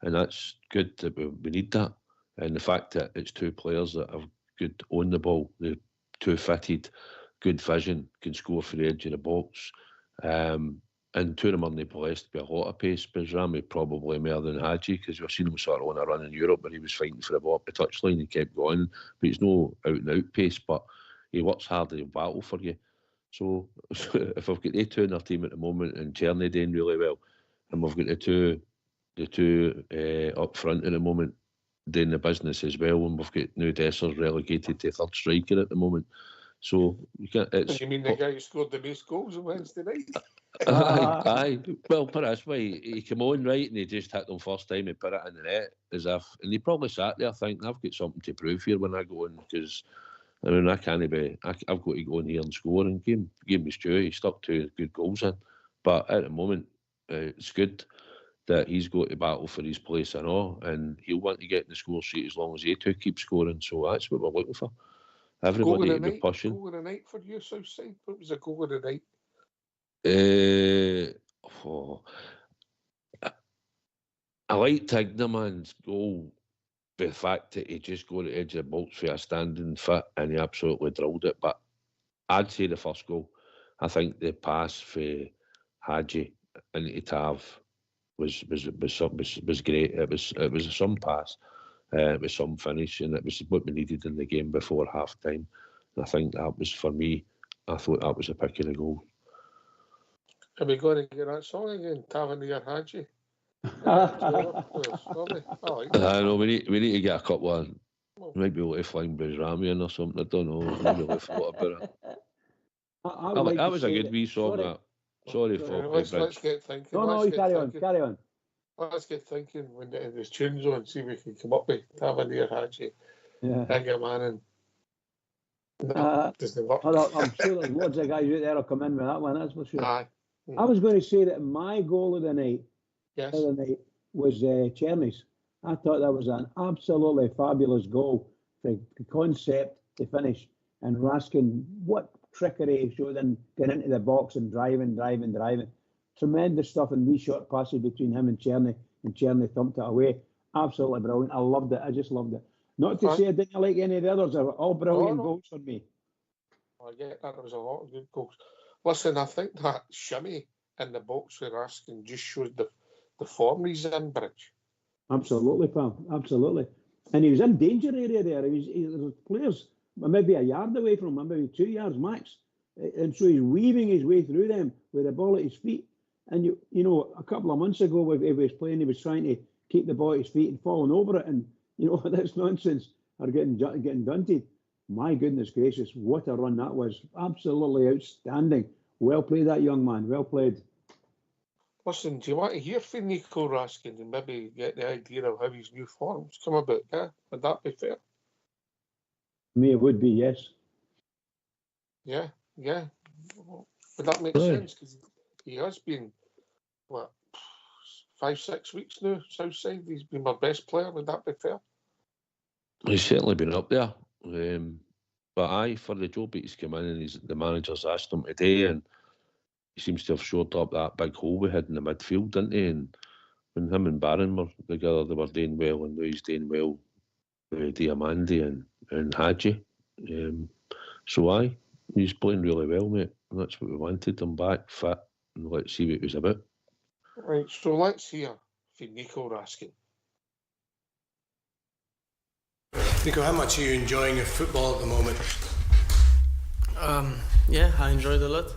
And that's good that we need that. And the fact that it's two players that have good on the ball, they're two fitted, good vision, can score for the edge of the box. And two of them are blessed with a lot of pace. Bajrami probably more than Hadji, because we've seen him sort of on a run in Europe where he was fighting for the ball up the touchline. He kept going, but he's no out and out pace, but he works hard and he'll battle for you. So if I've got the two in our team at the moment and Czerny doing really well, and we've got the two up front at the moment doing the business as well, and we've got now Dessers relegated to third striker at the moment. So you can't. You mean the guy who scored the most goals on Wednesday night? Aye. Well, put it this way, he came on right and he just hit them first time he put it in the net, as if, and he probably sat there thinking, I've got something to prove here when I go in, because I mean, I've got to go in here and score, and give me Stu. He stuck 2 good goals in, but at the moment it's good that he's got to battle for his place and all, and he'll want to get in the score sheet as long as they two keep scoring. So that's what we're looking for. Everybody to be pushing. Goal of the night for you, Southside? What was the goal of the night? I like Tignerman's goal, the fact that he just got to the edge of the box for a standing foot and he absolutely drilled it. But I'd say the first goal. I think the pass for Hadji into Tav was great. It was some pass. It was some finish, and it was what we needed in the game before half time. And I think that was, for me, I thought that was a pick of the goal. Are we going to get that song again? Tavernier Hadji? I know, we need to get a couple of, might be able to Flying Bridge Ramian or something, I don't know, maybe we'll thought about it. That was a good wee song, that. Sorry for let's get thinking. No, carry on. Let's get thinking when there's tunes on, see if we can come up with Tavernier Hadji. Yeah. Ingerman. Doesn't work. I'm sure there's loads of guys out there will come in with that one, that's for sure. Aye. I was going to say that my goal of the night, was Czerny's. I thought that was an absolutely fabulous goal. The concept, the finish, and Raskin, what trickery he showed in getting into the box and driving. Tremendous stuff and wee short passes between him and Czerny thumped it away. Absolutely brilliant. I loved it. I just loved it. Not to say I didn't like any of the others. They were all brilliant goals for me. I get that. There was a lot of good goals. Listen, I think that shimmy in the box with Raskin just shows the form he's in, Bridge. Absolutely, pal. Absolutely. And he was in danger area there. There was players maybe a yard away from him, maybe 2 yards max. And so he's weaving his way through them with the ball at his feet. And, you know, a couple of months ago, if he was playing, he was trying to keep the ball at his feet and falling over it. And, you know, that's nonsense. Or getting dunted. My goodness gracious, what a run that was. Absolutely outstanding. Well played, that young man. Well played. Listen, do you want to hear from Nico Raskin and maybe get the idea of how his new form's come about? Yeah? Would that be fair? Me, it would be, yes. Yeah. Would that make sense? Because he has been, 5-6 weeks now, Southside. He's been my best player. Would that be fair? He's certainly been up there. But for the job he's come in, and the manager's asked him today, and he seems to have shored up that big hole we had in the midfield, didn't he? And when him and Barron were together, they were doing well, and now he's doing well with Diamandi and Hadji. So he's playing really well, mate. And that's what we wanted, him back, fit, and let's see what it was about. Right, so let's hear from Nico Raskin. Nico, how much are you enjoying your football at the moment? Yeah, I enjoyed a lot.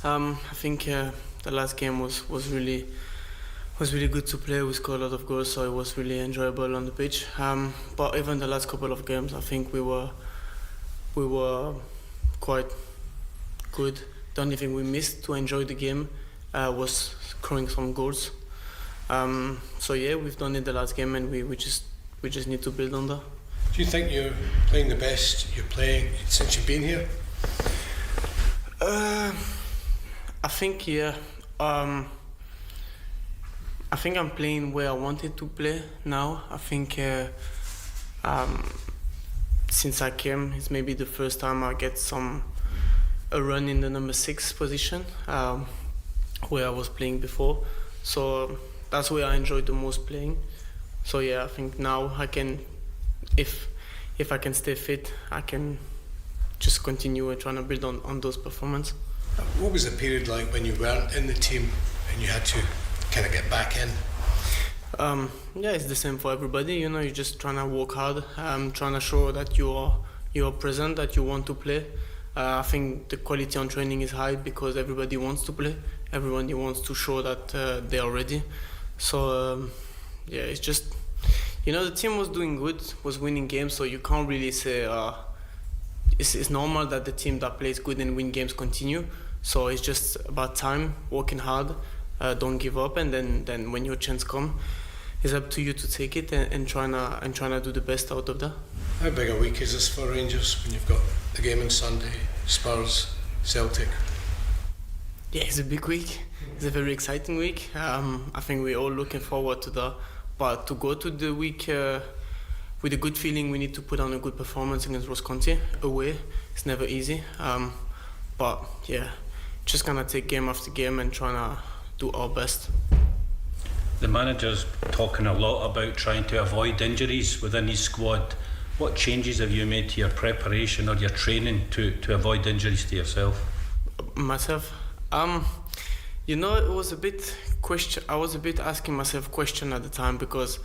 I think the last game was really good to play. We scored a lot of goals, so it was really enjoyable on the pitch. But even the last couple of games, I think we were quite good. The only thing we missed to enjoy the game was scoring some goals. So yeah, we've done it the last game, and we just need to build on that. Do you think you're playing the best you're playing since you've been here? I think, yeah. I think I'm playing where I wanted to play now. I think since I came, it's maybe the first time I get a run in the number 6 position, where I was playing before. So that's where I enjoyed the most playing. So yeah, I think now I can, if I can stay fit, I can just continue trying to build on those performances. What was the period like when you weren't in the team and you had to kind of get back in? Yeah, it's the same for everybody. You know, you're just trying to work hard, trying to show that you are present, that you want to play. I think the quality on training is high because everybody wants to play. Everybody wants to show that they are ready. So, it's just, the team was doing good, was winning games, so you can't really say it's normal that the team that plays good and win games continue. So it's just about time, working hard, don't give up, and then when your chance comes, it's up to you to take it and trying to do the best out of that. How big a week is this for Rangers when you've got the game on Sunday, Spurs, Celtic? Yeah, it's a big week. It's a very exciting week. I think we're all looking forward to that. But to go to the week with a good feeling, we need to put on a good performance against Raskin away. It's never easy. But yeah, just gonna take game after game and trying to do our best. The manager's talking a lot about trying to avoid injuries within his squad. What changes have you made to your preparation or your training to avoid injuries to yourself? Myself? It was a bit I was a bit asking myself question at the time because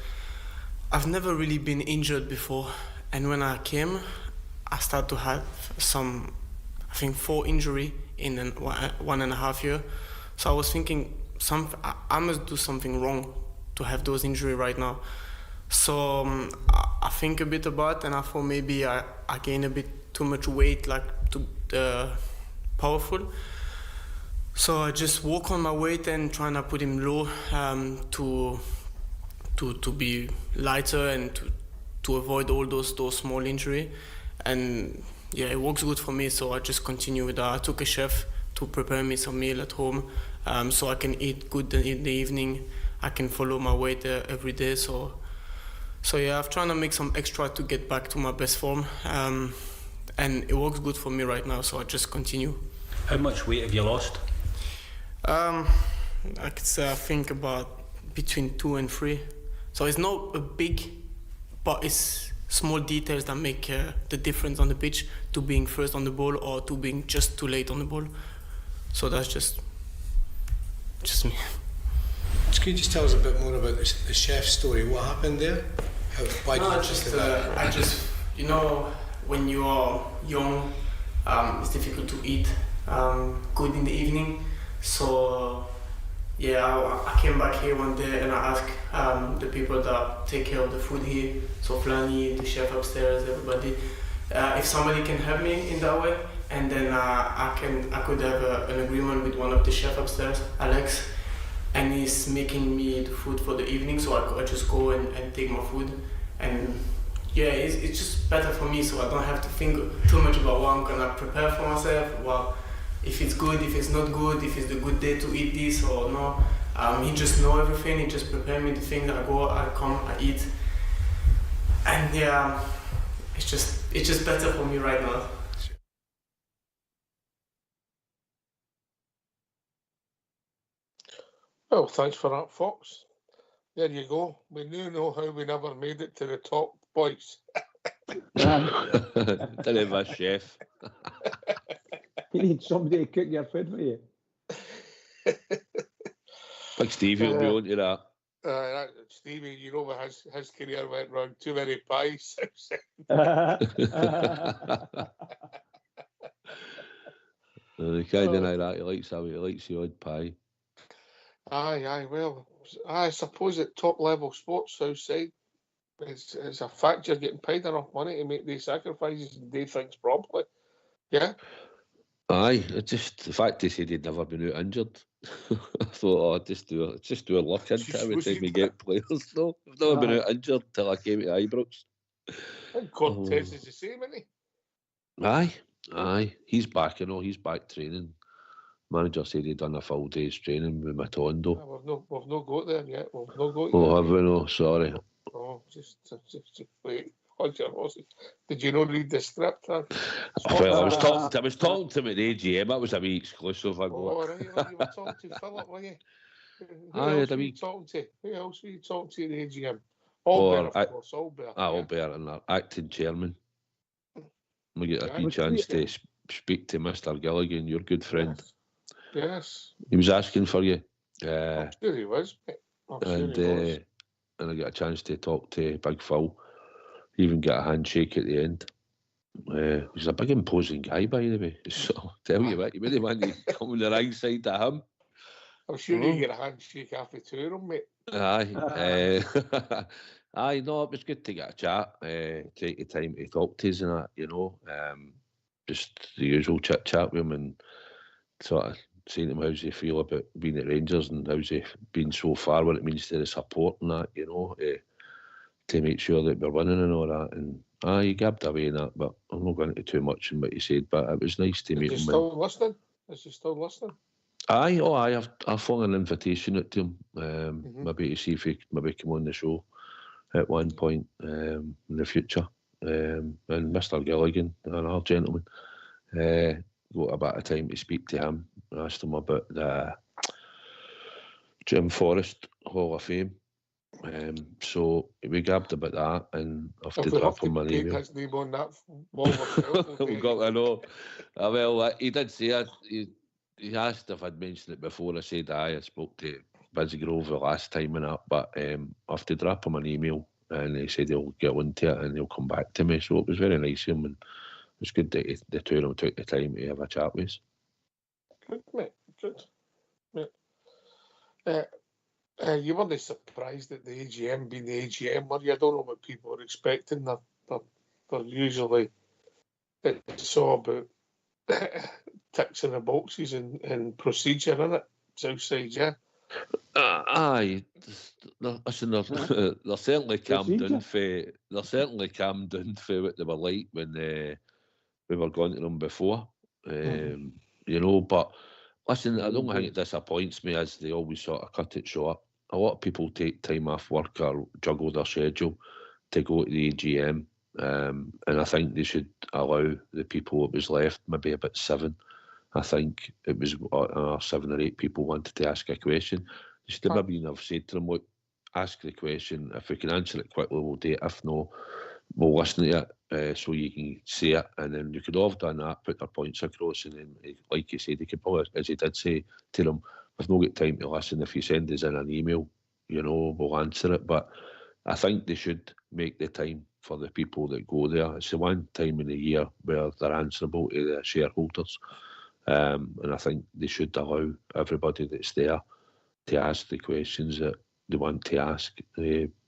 I've never really been injured before, and when I came, I started to have some, I think 4 injury in 1.5 years. So I was thinking I must do something wrong to have those injuries right now. So I think a bit about, and I thought maybe I gained a bit too much weight, like too powerful. So I just work on my weight and trying to put him low to be lighter and to avoid all those small injury. And yeah, it works good for me. So I just continue with that. I took a chef to prepare me some meal at home, so I can eat good in the evening. I can follow my weight every day. So yeah, I'm trying to make some extra to get back to my best form, and it works good for me right now. So I just continue. How much weight have you lost? I could say I think about between 2 and 3. So it's not a big, but it's small details that make the difference on the pitch to being first on the ball or to being just too late on the ball. So that's just me. Can you just tell us a bit more about the chef story? What happened there? Why did you think of that? I just, when you are young, it's difficult to eat good in the evening. So I came back here one day and I asked the people that take care of the food here, so Flani, the chef upstairs, everybody, if somebody can help me in that way. And then I could have an agreement with one of the chefs upstairs, Alex, and he's making me the food for the evening, so I just go and take my food. And yeah, it's just better for me, so I don't have to think too much about what I'm gonna prepare for myself. Well, if it's good, if it's not good, if it's a good day to eat this or no. He just know everything. He just prepare me the things. I go, I come, I eat, and yeah, it's just better for me right now. Well, thanks for that, Fox. There you go. We now know how we never made it to the top, boys. Didn't have a chef. You need somebody to cook your food for you. Big Stevie will be on to that. Stevie, his career went wrong. Too many pies. You can't deny that. He likes the odd pie. Aye. Well, I suppose at top level sports outside, it's a fact you're getting paid enough money to make these sacrifices and do things properly. Yeah. Aye, it's just the fact he said he'd never been out injured. I thought, just do a look into it every time we get players. No, I've never been out injured till I came to Ibrox. I think Cortez is the same, isn't he? Aye, he's back. He's back training. Manager said he'd done a full day's training with Matondo. We've not got there yet. We've not got. Oh, have we? No, sorry. Oh, just wait. Hold your horses. Did you not read the script? Well, I was talking to him at the AGM. That was a wee exclusive. Right. You were talking to Philip, were you? Who else were you talking to at the AGM? Albert, of course. Albert. Albert and our acting chairman. We get a wee chance to speak to Mr. Gilligan, your good friend. Yes. He was asking for you. I'm sure he was. And I got a chance to talk to Big Phil. Even get a handshake at the end. He's a big imposing guy, by the way. So tell you what, you wouldn't want to come on the right side to him. I'm sure you get a handshake after two of them, mate. Aye. Aye, no, it was good to get a chat, take the time to talk to us and that, you know. Just the usual chit-chat with him and sort of saying to him how's he feel about being at Rangers and how's he been so far, what it means to the support and that, you know, to make sure that we're winning and all that. And he gabbed away in that, but I'm not going into too much in what he said, but it was nice to meet him. Still listening? Is he still listening? Aye, I've flung an invitation out to him, maybe to see if he could maybe come on the show at one point in the future. And Mr. Gilligan, another gentleman, got a bit of time to speak to him. I asked him about the Jim Forrest Hall of Fame. So we gabbed about that, and I have to drop him an email. His name on that wall We got to know. Well, he did say he asked if I'd mentioned it before. I said I spoke to Bisgrove the last time and that, but I have to drop him an email, and he said he'll get onto it and he'll come back to me. So it was very nice of him, and it was good that the two of them took the time to have a chat with us. Good, mate. Good. Mate. You weren't surprised at the AGM being the AGM, were you? I don't know what people are expecting. They're usually, it's all about ticks in the boxes and procedure, isn't it? Southside, yeah. Aye, listen, they're certainly calmed down for what they were like when we were going to them before, you know. But listen, I don't think it disappoints me as they always sort of cut it short. A lot of people take time off work or juggle their schedule to go to the AGM, and I think they should allow the people that was left, maybe about 7. I think it was 7 or 8 people wanted to ask a question. They should have maybe have said to them, look, ask the question. If we can answer it quickly, we'll do it. If no, we'll listen to it so you can see it. And then you could all have done that, put their points across. And then, like you said, they could probably, as he did say to them, we've not got time to listen. If you send us in an email, you know, we'll answer it. But I think they should make the time for the people that go there. It's the one time in the year where they're answerable to the shareholders. And I think they should allow everybody that's there to ask the questions that they want to ask.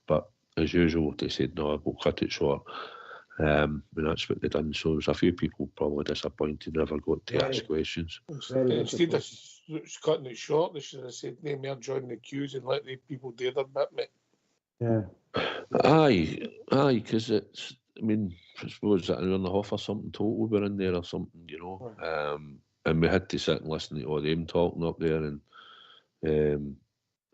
But as usual, they said, no, we'll cut it short. And that's what they've done. So there's a few people probably disappointed never got to ask questions. Instead of cutting it short, they should have said, no more joining the queues and let the people do their bit, mate. Yeah. Aye, because it's, I mean, I suppose that an hour and a half or something total we're in there or something, you know. And we had to sit and listen to all them talking up there and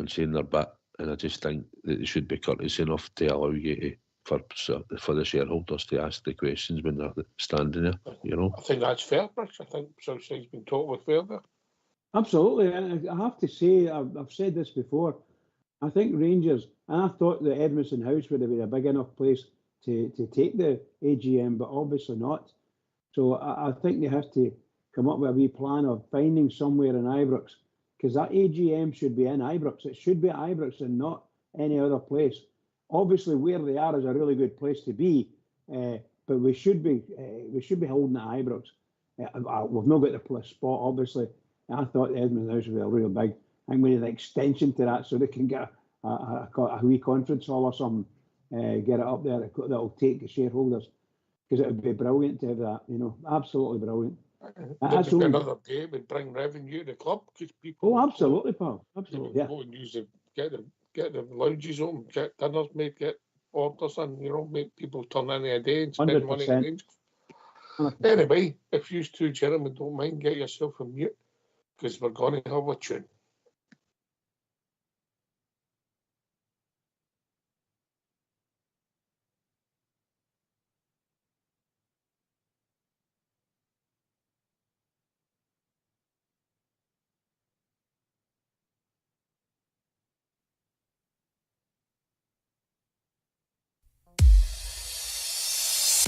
saying their bit. And I just think that they should be courteous enough to allow you to, for the shareholders to ask the questions when they're standing there, you know. I think that's fair, Bruce. I think Southside's been taught with fair there. Absolutely. And I have to say, I've said this before, I think Rangers, and I thought the Edmondson House would have been a big enough place to take the AGM, but obviously not. So I think they have to come up with a wee plan of finding somewhere in Ibrox, because that AGM should be in Ibrox. It should be Ibrox and not any other place. Obviously, where they are is a really good place to be, but we should be holding at Ibrox. We've not got the spot, obviously. I thought the Edmund House would be a real big. I think we need an extension to that so they can get a wee conference hall or something. Get it up there that'll take the shareholders, because it would be brilliant to have that. You know, absolutely brilliant. Another day would bring revenue to the club because people. Oh, absolutely, pal. Absolutely. Yeah. Go and use get the lounges open, get dinners made, get orders in. You know, make people turn in a day and spend 100%. money at Rangers. Anyway, if you two gentlemen don't mind, get yourself a mute because we're going to have a tune.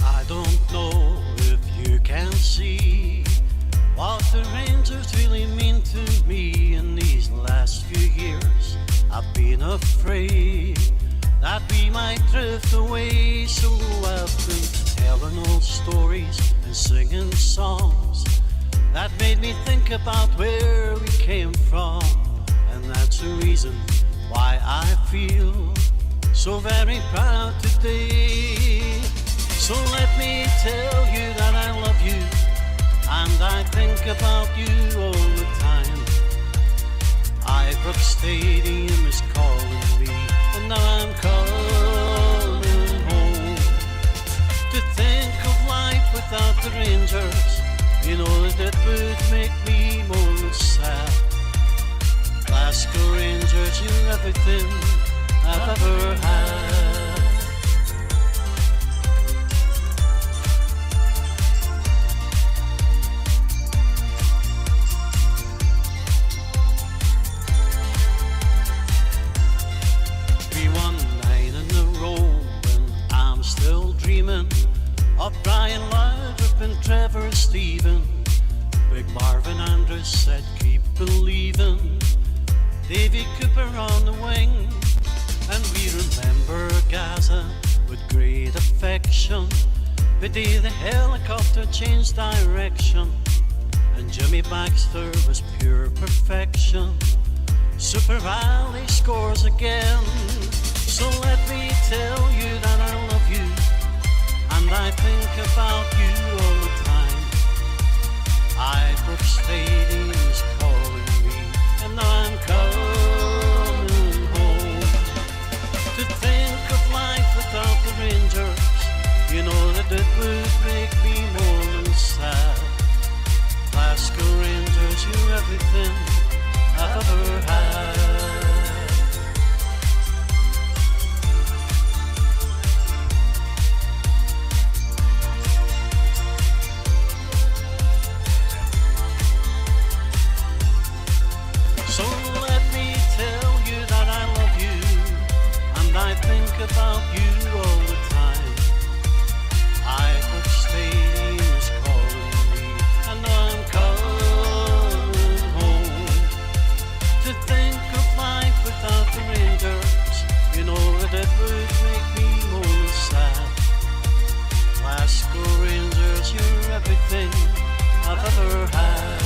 I don't know if you can see what the Rangers really mean to me in these last few years. I've been afraid that we might drift away, so I've been telling old stories singing songs that made me think about where we came from. And that's the reason why I feel so very proud today. So let me tell you that I love you, and I think about you all the time. Ibrox Stadium is calling me, and now I'm calling home. To think of life without the Rangers, you know that it would make me more sad. Glasgow Rangers, you're everything I've ever had. We won 9 in a row, and I'm still dreaming of Brian Laudrup and Trevor Stephen. Big Marvin Andrews said keep believing. Davy Cooper on the wing, and we remember Gaza with great affection. The day the helicopter changed direction, and Jimmy Baxter was pure perfection. Super Rally scores again. So let me tell you that I love you, and I think about you all the time. Ibrox Stadium is calling me, and now I'm coming home. To think of life without the Rangers, you know that it would make me more than sad. Glasgow Rangers, you're everything I've ever had. So let me tell you that I love you, and I think about you all the time. Ibrox Stadium is calling me, and I'm coming home. To think of life without the Rangers, you know that it would make me more sad. Glasgow Rangers, you're everything I've ever had.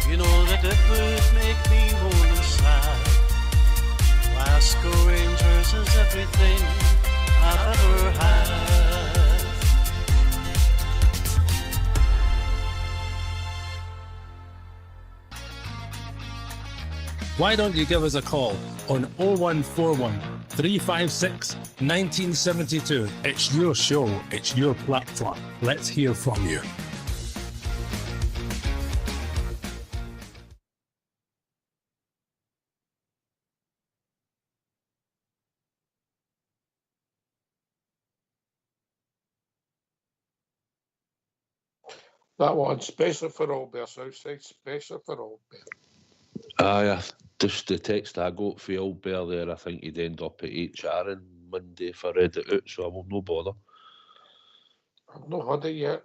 You know that it would make me more than sad. Glasgow Rangers is everything I've ever had. Why don't you give us a call on 0141 356 1972? It's your show, it's your platform. Let's hear from you. That one, special for Albert, Southside, special for Albert. Aye, just the text I got for Albert there, I think he'd end up at HR on Monday if I read it out, so I will no bother. I've not had it yet.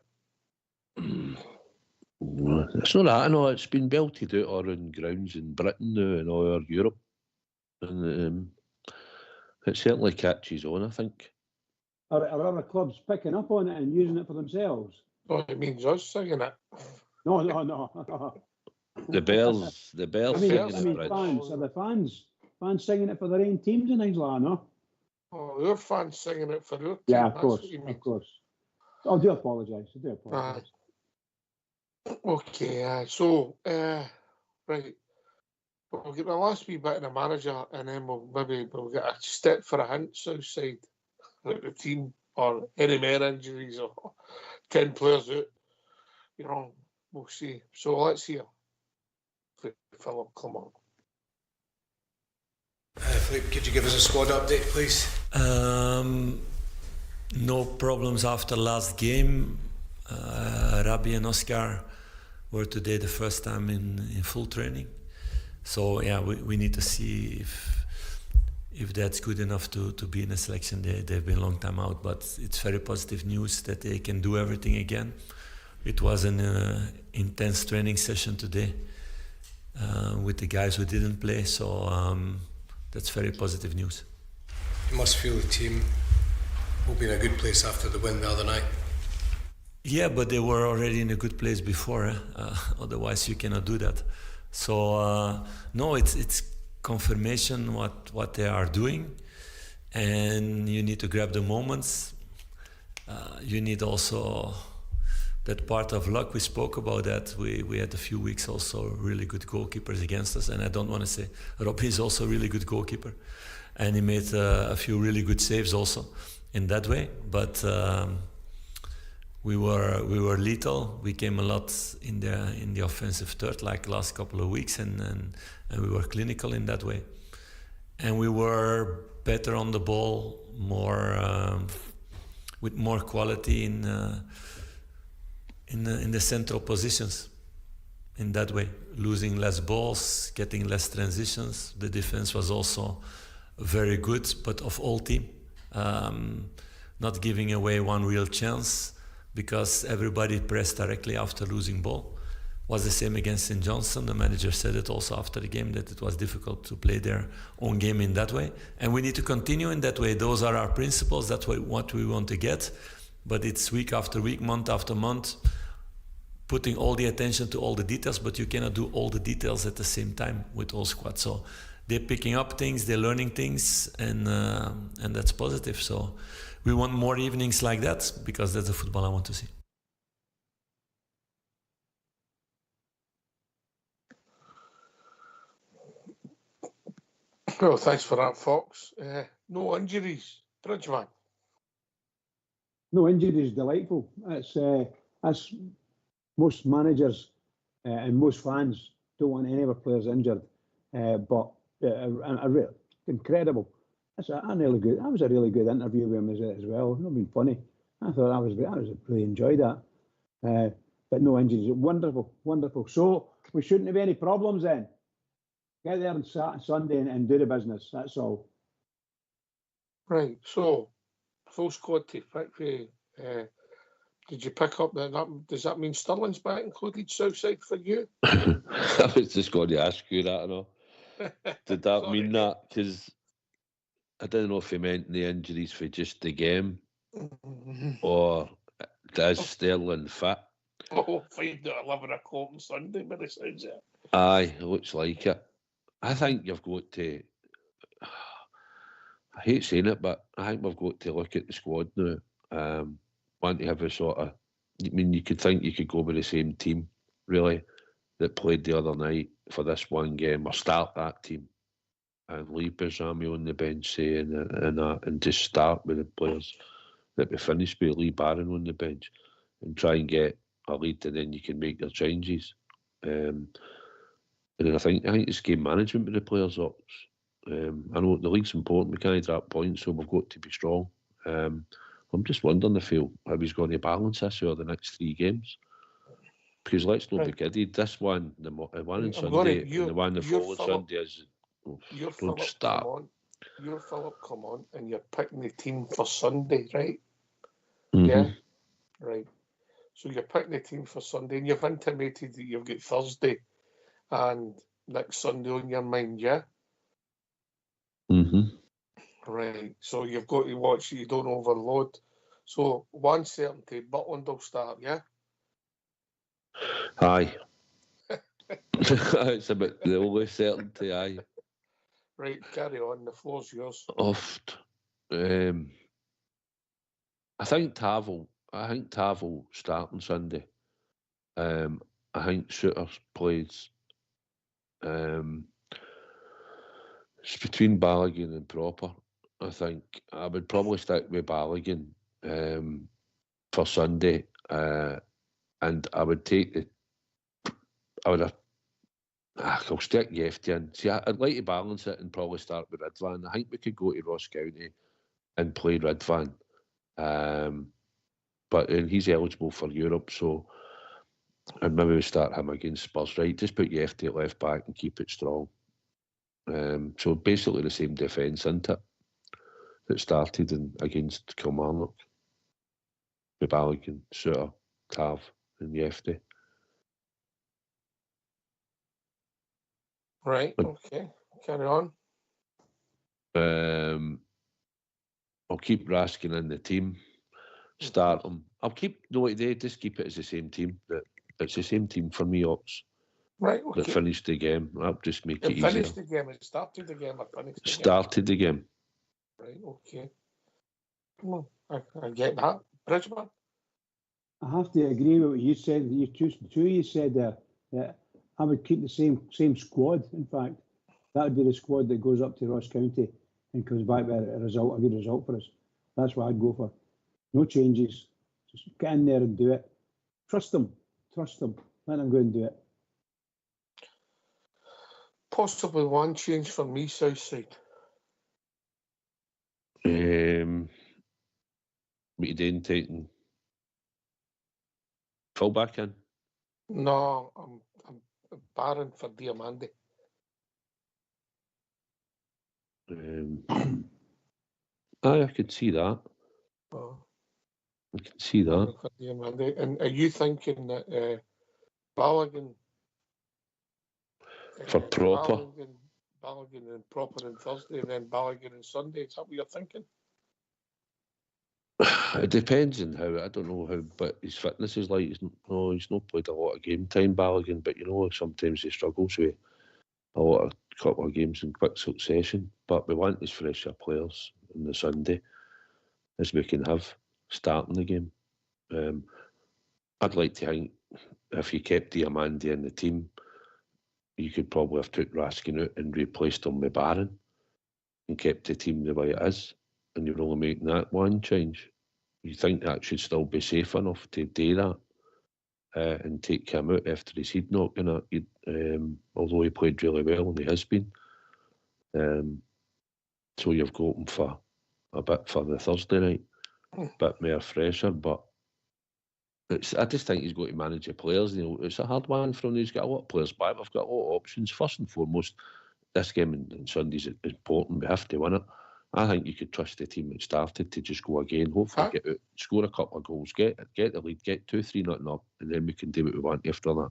It's not that, no, it's been belted out all in grounds in Britain now and all over Europe. And it certainly catches on, I think. Are other clubs picking up on it and using it for themselves? Oh, it means us singing it. No. The Bears I singing it, mean Bridge. fans, are the fans singing it for their own teams and things like that, no? Oh, their fans singing it for their team. Yeah, That's what you mean. of course. I do apologise. Okay, so, right. We'll get the last wee bit in the manager, and then we'll get a step for a hint, Southside, like the team, or any more injuries, or 10 players out. You know, we'll see. So let's hear. Philip, come on. Philippe, could you give us a squad update, please? No problems after last game. Rabbi and Oscar were today the first time in full training. So yeah, we need to see if that's good enough to be in a selection. They've been a long time out, but it's very positive news that they can do everything again. It was an intense training session today with the guys who didn't play, so that's very positive news. You must feel the team will be in a good place after the win the other night. Yeah, but they were already in a good place before. Otherwise, you cannot do that. So no, it's confirmation what they are doing, and you need to grab the moments. You need also that part of luck. We spoke about that. We had a few weeks also really good goalkeepers against us, and I don't want to say Robbie is also a really good goalkeeper, and he made a few really good saves also in that way. But we were lethal. We came a lot in the offensive third, like last couple of weeks, and we were clinical in that way. And we were better on the ball, more with more quality in the central positions. In that way, losing less balls, getting less transitions. The defense was also very good, but of all team, not giving away one real chance, because everybody pressed directly after losing ball. Was the same against St. Johnstone. The manager said it also after the game, that it was difficult to play their own game in that way. And we need to continue in that way. Those are our principles. That's what we want to get. But it's week after week, month after month, putting all the attention to all the details, but you cannot do all the details at the same time with all squads. So they're picking up things, they're learning things, and that's positive. So we want more evenings like that, because that's the football I want to see. Well, thanks for that, Fox. No injuries, Bridgeman. No injuries, delightful. That's most managers and most fans don't want any of our players injured, but incredible. That was a really good interview with him as well. Not been funny. I thought I really enjoyed that. But no injuries, wonderful, wonderful. So we shouldn't have any problems then. Get there on Sunday and do the business. That's all. Right. So full squad to pick. Did you pick up that? Does that mean Sterling's back included Southside for you? I was just going to ask you that. I know. Did that mean that? Because I don't know if he meant the injuries for just the game, or is Sterling fit? Oh, 5 at 11 o'clock on Sunday, but it sounds it. Aye, it looks like it. I think you've got to. I hate saying it, but I think we've got to look at the squad now. Want to have a sort of. I mean, you could think you could go with the same team, really, that played the other night for this one game, or start that team and leave Bezami on the bench, say, and just start with the players that we finished with, Lee Barron on the bench, and try and get a lead, and then you can make your changes. And I think it's game management with the players up. I know the league's important, we can't drop points, so we've got to be strong. I'm just wondering how he's going to balance this over the next 3 games. Because let's not be kidded, this one, the one on Sunday, and the one the following Sunday is don't start. You're Philip, come on, and you're picking the team for Sunday, right? Mm-hmm. Yeah? Right. So you're picking the team for Sunday, and you've intimated that you've got Thursday and next Sunday on your mind, yeah? Mm-hmm. Right. So you've got to watch that you don't overload. So one certainty, Butland will start, yeah? Aye. It's about the only certainty, aye. Right, carry on. The floor's yours. I think Tav will start on Sunday. I think Souters plays. It's between Balogun and Proper. I think I would probably stick with Balogun for Sunday, and I would take I'll stick Yefty in. See, I'd like to balance it and probably start with Ridvan. I think we could go to Ross County and play Ridvan, but he's eligible for Europe, so and maybe we start him against Spurs. Right, just put Yefty at left back and keep it strong. So basically the same defence, isn't it? That started against Kilmarnock. With Balogun, Suter, Tav and Yefty. Right, okay. Carry on. I'll keep Raskin in the team. Start him. I'll keep just keep it as the same team. It's the same team for me, Ox. Right, okay. That finished the game. I'll just make it easier. Finished the game. It started the game. Or finished the game. Started the game. Right, okay. Come on, I get that. Bridgman? I have to agree with what you said. You said that I would keep the same squad. In fact, that would be the squad that goes up to Ross County and comes back with a good result for us. That's what I'd go for. No changes. Just get in there and do it. Trust them. Let them go and do it. Possibly one change for me, Southside. What you doing, taking full back in? No, I'm barring for Diamandi. I could see that. I can see that. For Diamandi. And are you thinking that Balogun for proper? Balogun and proper on Thursday, and then Balogun on Sunday. Is that what you're thinking? It depends on how. I don't know how, but his fitness is like. He's not played a lot of game time, Balogun, but sometimes he struggles with a couple of games in quick succession. But we want as fresher players on the Sunday as we can have starting the game. I'd like to think if you kept Diamandi in the team, you could probably have took Raskin out and replaced him with Barron and kept the team the way it is, and you're only making that one change. You think that should still be safe enough to do that and take him out after his head knocking it, although he played really well and he has been. So you've got him for a bit for the Thursday night, a bit more fresher, but I just think he's got to manage the players. It's a hard one for him. He's got a lot of players back. We've got a lot of options. First and foremost, this game on Sunday's important. We have to win it. I think you could trust the team that started to just go again. Hopefully get out, score a couple of goals, get the lead, get 2-3-0 up, and then we can do what we want after that.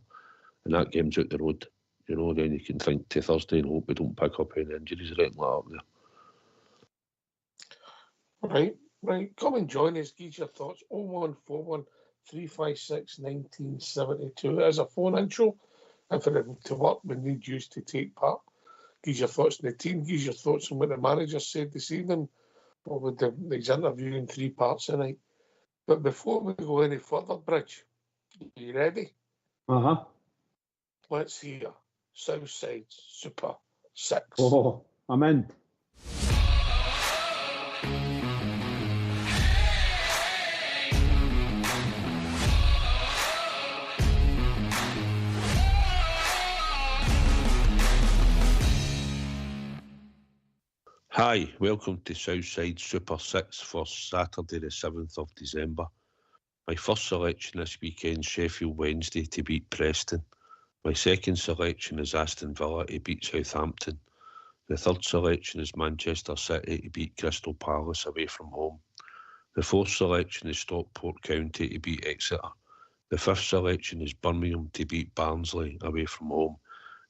And that game's out the road. Then you can think to Thursday and hope we don't pick up any injuries or anything like that there. Right. Come and join us. Give your thoughts. 0141 356 1972 as a phone intro, and for it to work we need you to take part. Give your thoughts on the team, give your thoughts on what the manager said this evening, or with his interview in 3 parts tonight. But before we go any further, Bridge, are you ready? Let's hear Southside Super 6. Oh, I'm in. Hi, welcome to Southside Super 6 for Saturday the 7th of December. My first selection this weekend, Sheffield Wednesday to beat Preston. My second selection is Aston Villa to beat Southampton. The third selection is Manchester City to beat Crystal Palace away from home. The fourth selection is Stockport County to beat Exeter. The fifth selection is Birmingham to beat Barnsley away from home.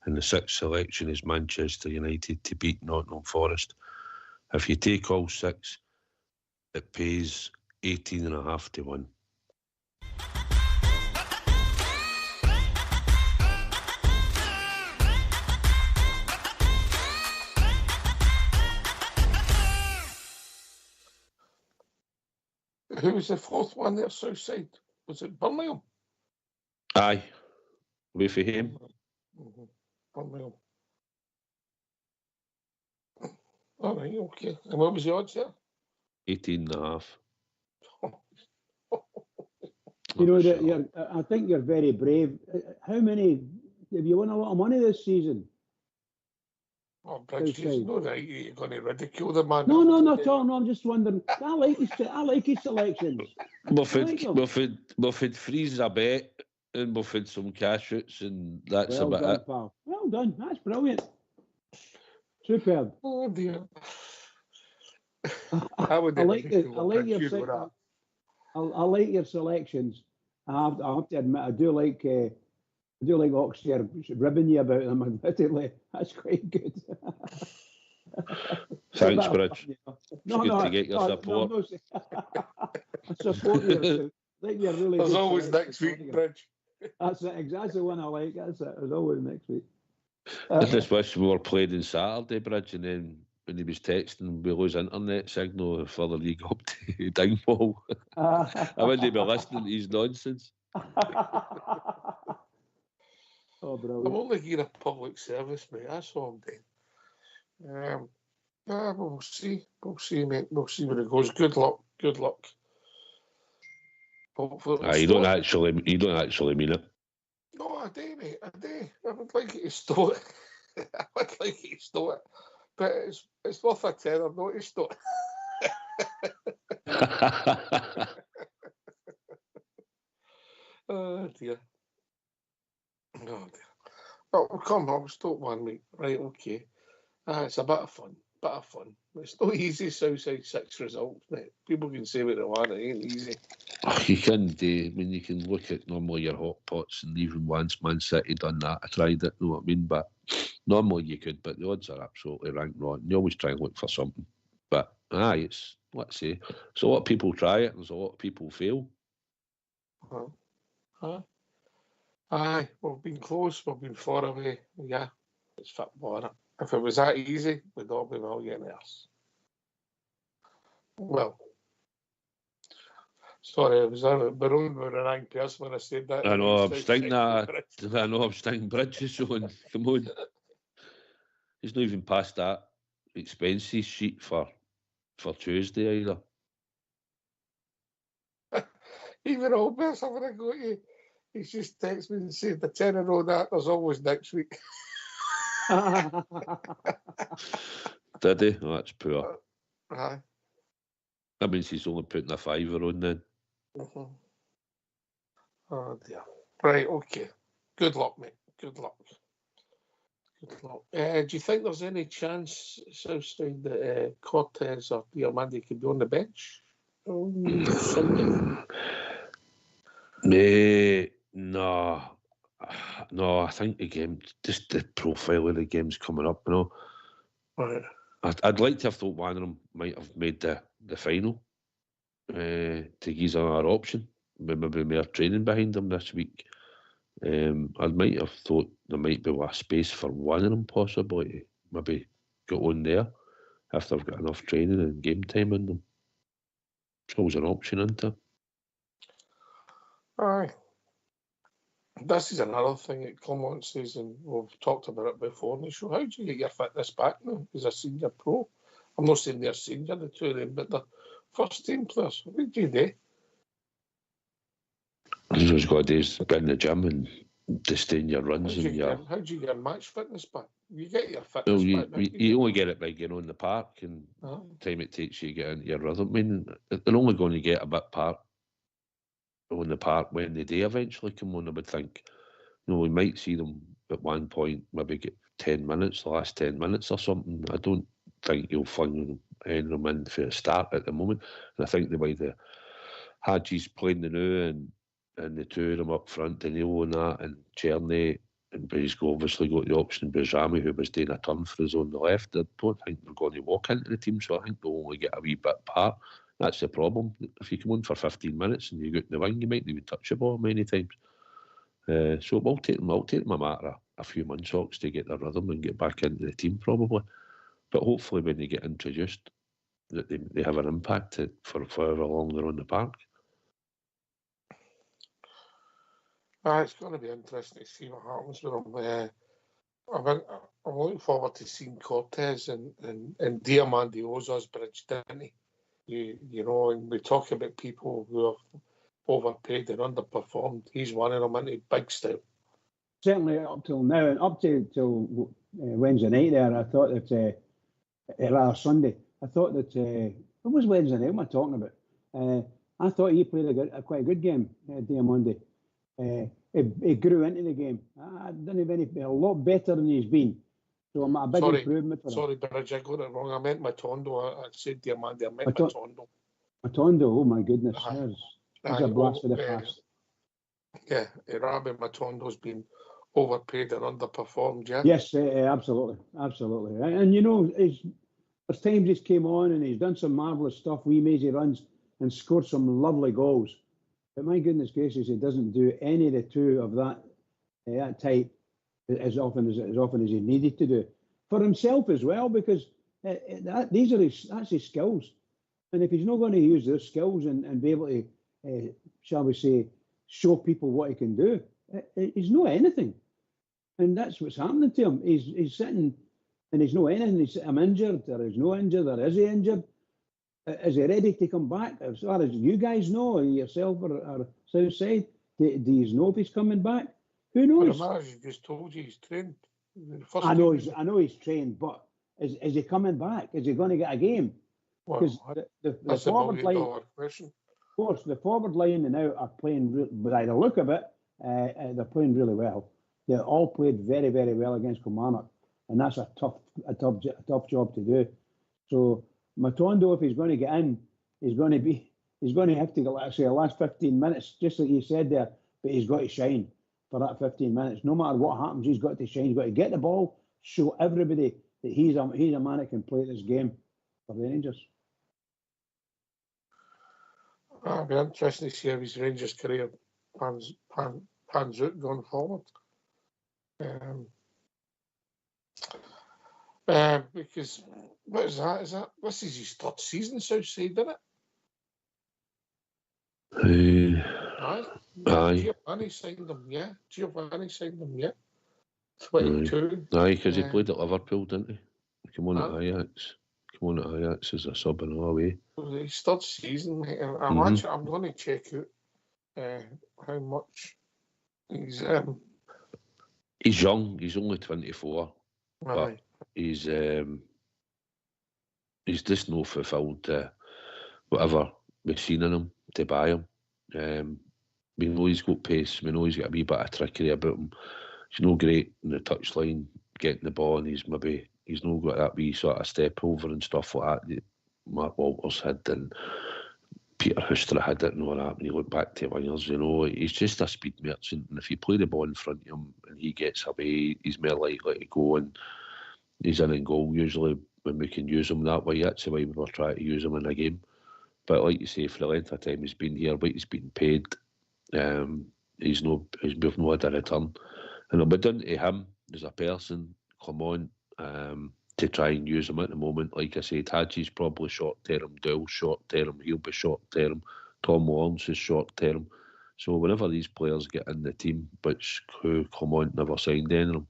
And the sixth selection is Manchester United to beat Nottingham Forest. If you take all 6, it pays 18.5 to 1. Who was the fourth one there, Southside? Was it Birmingham? Aye, away for him. Birmingham. All right, okay. And what was the odds there? 18.5. I think you're very brave. How many have you won a lot of money this season? Oh, Bridge, you know that you're going to ridicule the man. No, not at all. No, I'm just wondering. I like his selections. We've had freeze a bet and we've had some cash outs, and that's about it. Pal. Well done. That's brilliant. Superb. Oh dear. I like your selections. I have to admit, I do like Oxford ribbing you about them. Admittedly, that's quite good. Thanks, Bridge. No, it's good to get your support. I support you. Like you're really. There's always next week, Bridge. That's it. Exactly one I like. That's it. There's always next week. I just wish we were played on Saturday, Bridge, and then when he was texting, we lose internet signal for the league up to Dingwall. I wouldn't be listening to his nonsense. Oh, brilliant. I'm only here a public service, mate. That's all I'm doing. We'll see. We'll see, mate. We'll see where it goes. Good luck. Good luck. Hopefully You don't actually mean it. No, I do, mate. I do. I would like it to stow it. I would like it to stow it. But it's worth a tenner not to stow it. Oh dear. Oh dear. Oh, come on, stop one, mate. Right, okay. It's a bit of fun. It's no easy Southside 6 results, mate. People can say what they want, it ain't easy. You can do. I mean, you can look at normally your hot pots, and even once Man City done that, I tried it, you know what I mean? But normally you could, but the odds are absolutely ranked wrong. You always try and look for something. But, it's, let's say, there's a lot of people try it, and there's a lot of people fail. Aye, we've been close, we've been far away. Yeah, it's football, innit? If it was that easy, we'd all be millionaires. Well, sorry, I was on a balloon with a wrong person when I said that. I know, I'm stinking Bridges on. Come on. He's not even past that expenses sheet for Tuesday either. Even old person, when I go to you, he's just texted me and said, the tenner on that, there's always next week. Did he? Oh, that's poor. Aye. That means he's only putting a fiver on then. Mm-hmm. Oh dear. Right, okay. Good luck, mate. Good luck. Do you think there's any chance, Southside, that Cortez or Diamandi could be on the bench on Sunday? No, I think the game, just the profile of the game's coming up, you know. Right. I'd like to have thought one of them might have made the final to give another option, with maybe more training behind them this week. I might have thought there might be a space for one of them possibly to maybe get on there if they've got enough training and game time in them. It's always an option, isn't it? Aye. This is another thing that Clement says, and we've talked about it before on the show. How do you get your fitness back now as a senior pro? I'm not saying they're senior, the two of them, but they're first team players. What do you do? You just got to get in the gym and sustain your runs. How do you get match fitness back? You get your fitness back. You only get it by getting on the park and time it takes you to get into your rhythm. I mean, they're only going to get a bit on the park when they do eventually come on. I would think, we might see them at one point maybe get 10 minutes, the last 10 minutes or something. I don't think you'll find them in for a start at the moment. And I think the way the Hadji's playing the new and the two of them up front, Danilo and that, and Czerny, and he's obviously got the option Bezrami, who was doing a turn for us on the left. I don't think they're going to walk into the team, so I think they'll only get a wee bit part. That's the problem. If you come on for 15 minutes and you go to the wing, you might not even touch the ball many times. So it'll take them a matter of a few months, Ox, to get their rhythm and get back into the team probably. But hopefully when they get introduced, that they have an impact for however long they're on the park. It's going to be interesting to see what happens with them. I'm looking forward to seeing Cortez and Diamandi Ozo's bridge, didn't he? You know, and we talk about people who have overpaid and underperformed. He's one of them, into big style. Certainly up till now, and up till Wednesday night there, I thought that, rather Sunday, I thought that, it was Wednesday night, what am I talking about? I thought he played quite a good game, Diamandi. He grew into the game. I didn't have a lot better than he's been. So I'm a big improvement for him. Sorry, Bridge, I got it wrong. I meant Matondo. I said dear Mandy, I meant Matondo. Matondo, oh my goodness. That's a blast for the past. Yeah, Rabbi Matondo's been overpaid and underperformed, yeah? Yes, absolutely. And you know, there's times he's came on and he's done some marvellous stuff, wee mazy runs, and scored some lovely goals. But my goodness gracious, he doesn't do any of the two of that type as often as he needed to do. For himself as well, because that's his skills. And if he's not going to use those skills and be able to, shall we say, show people what he can do, he's not anything. And that's what's happening to him. He's sitting and he's not anything. He's, I'm injured, or he's not injured, or is he injured? Is he ready to come back? As far as you guys know, yourself or Southside, do you know if he's coming back? Who knows? Well, the manager just told you he's trained. I know he's trained, but is he coming back? Is he going to get a game? Because that's the forward line, question. Of course, the forward line and out are playing, by the look of it, they're playing really well. They all played very, very well against Kilmarnock, and that's a tough job to do. So Matondo, if he's going to get in, he's going to have to, like I say, the last 15 minutes, just like you said there. But he's got to shine for that 15 minutes. No matter what happens, he's got to shine. He's got to get the ball, show everybody that he's a man that can play this game for the Rangers. It'll be interesting to see how his Rangers career pans out going forward. Because what is that? This is his third season, Southside, isn't it? Aye. Giovanni signed him, yeah. 22. Aye, because he played at Liverpool, didn't he? Come on at Ajax as a sub and all away. His third season, mate. I'm going to check out how much he's. He's young. He's only 24, but he's just not fulfilled whatever we've seen in him to buy him. We know he's got pace. We know he's got a wee bit of trickery about him. He's no great in the touchline, getting the ball, and he's not got that wee sort of step over and stuff like that Mark Walters had and Peter Hustra had it and all that when you look back to wingers, you know. He's just a speed merchant, and if you play the ball in front of him and he gets away, he's more likely to go, and he's in goal usually when we can use him that way. That's the way we were trying to use him in a game. But like you say, for the length of time he's been here, what he's been paid, we've no had a return. And it'll be down to him as a person, come on, to try and use him at the moment. Like I said, Hadji's probably short term, Dowell's short term, he'll be short term, Tom Lawrence is short term. So whenever these players get in the team, who come on never signed any of them,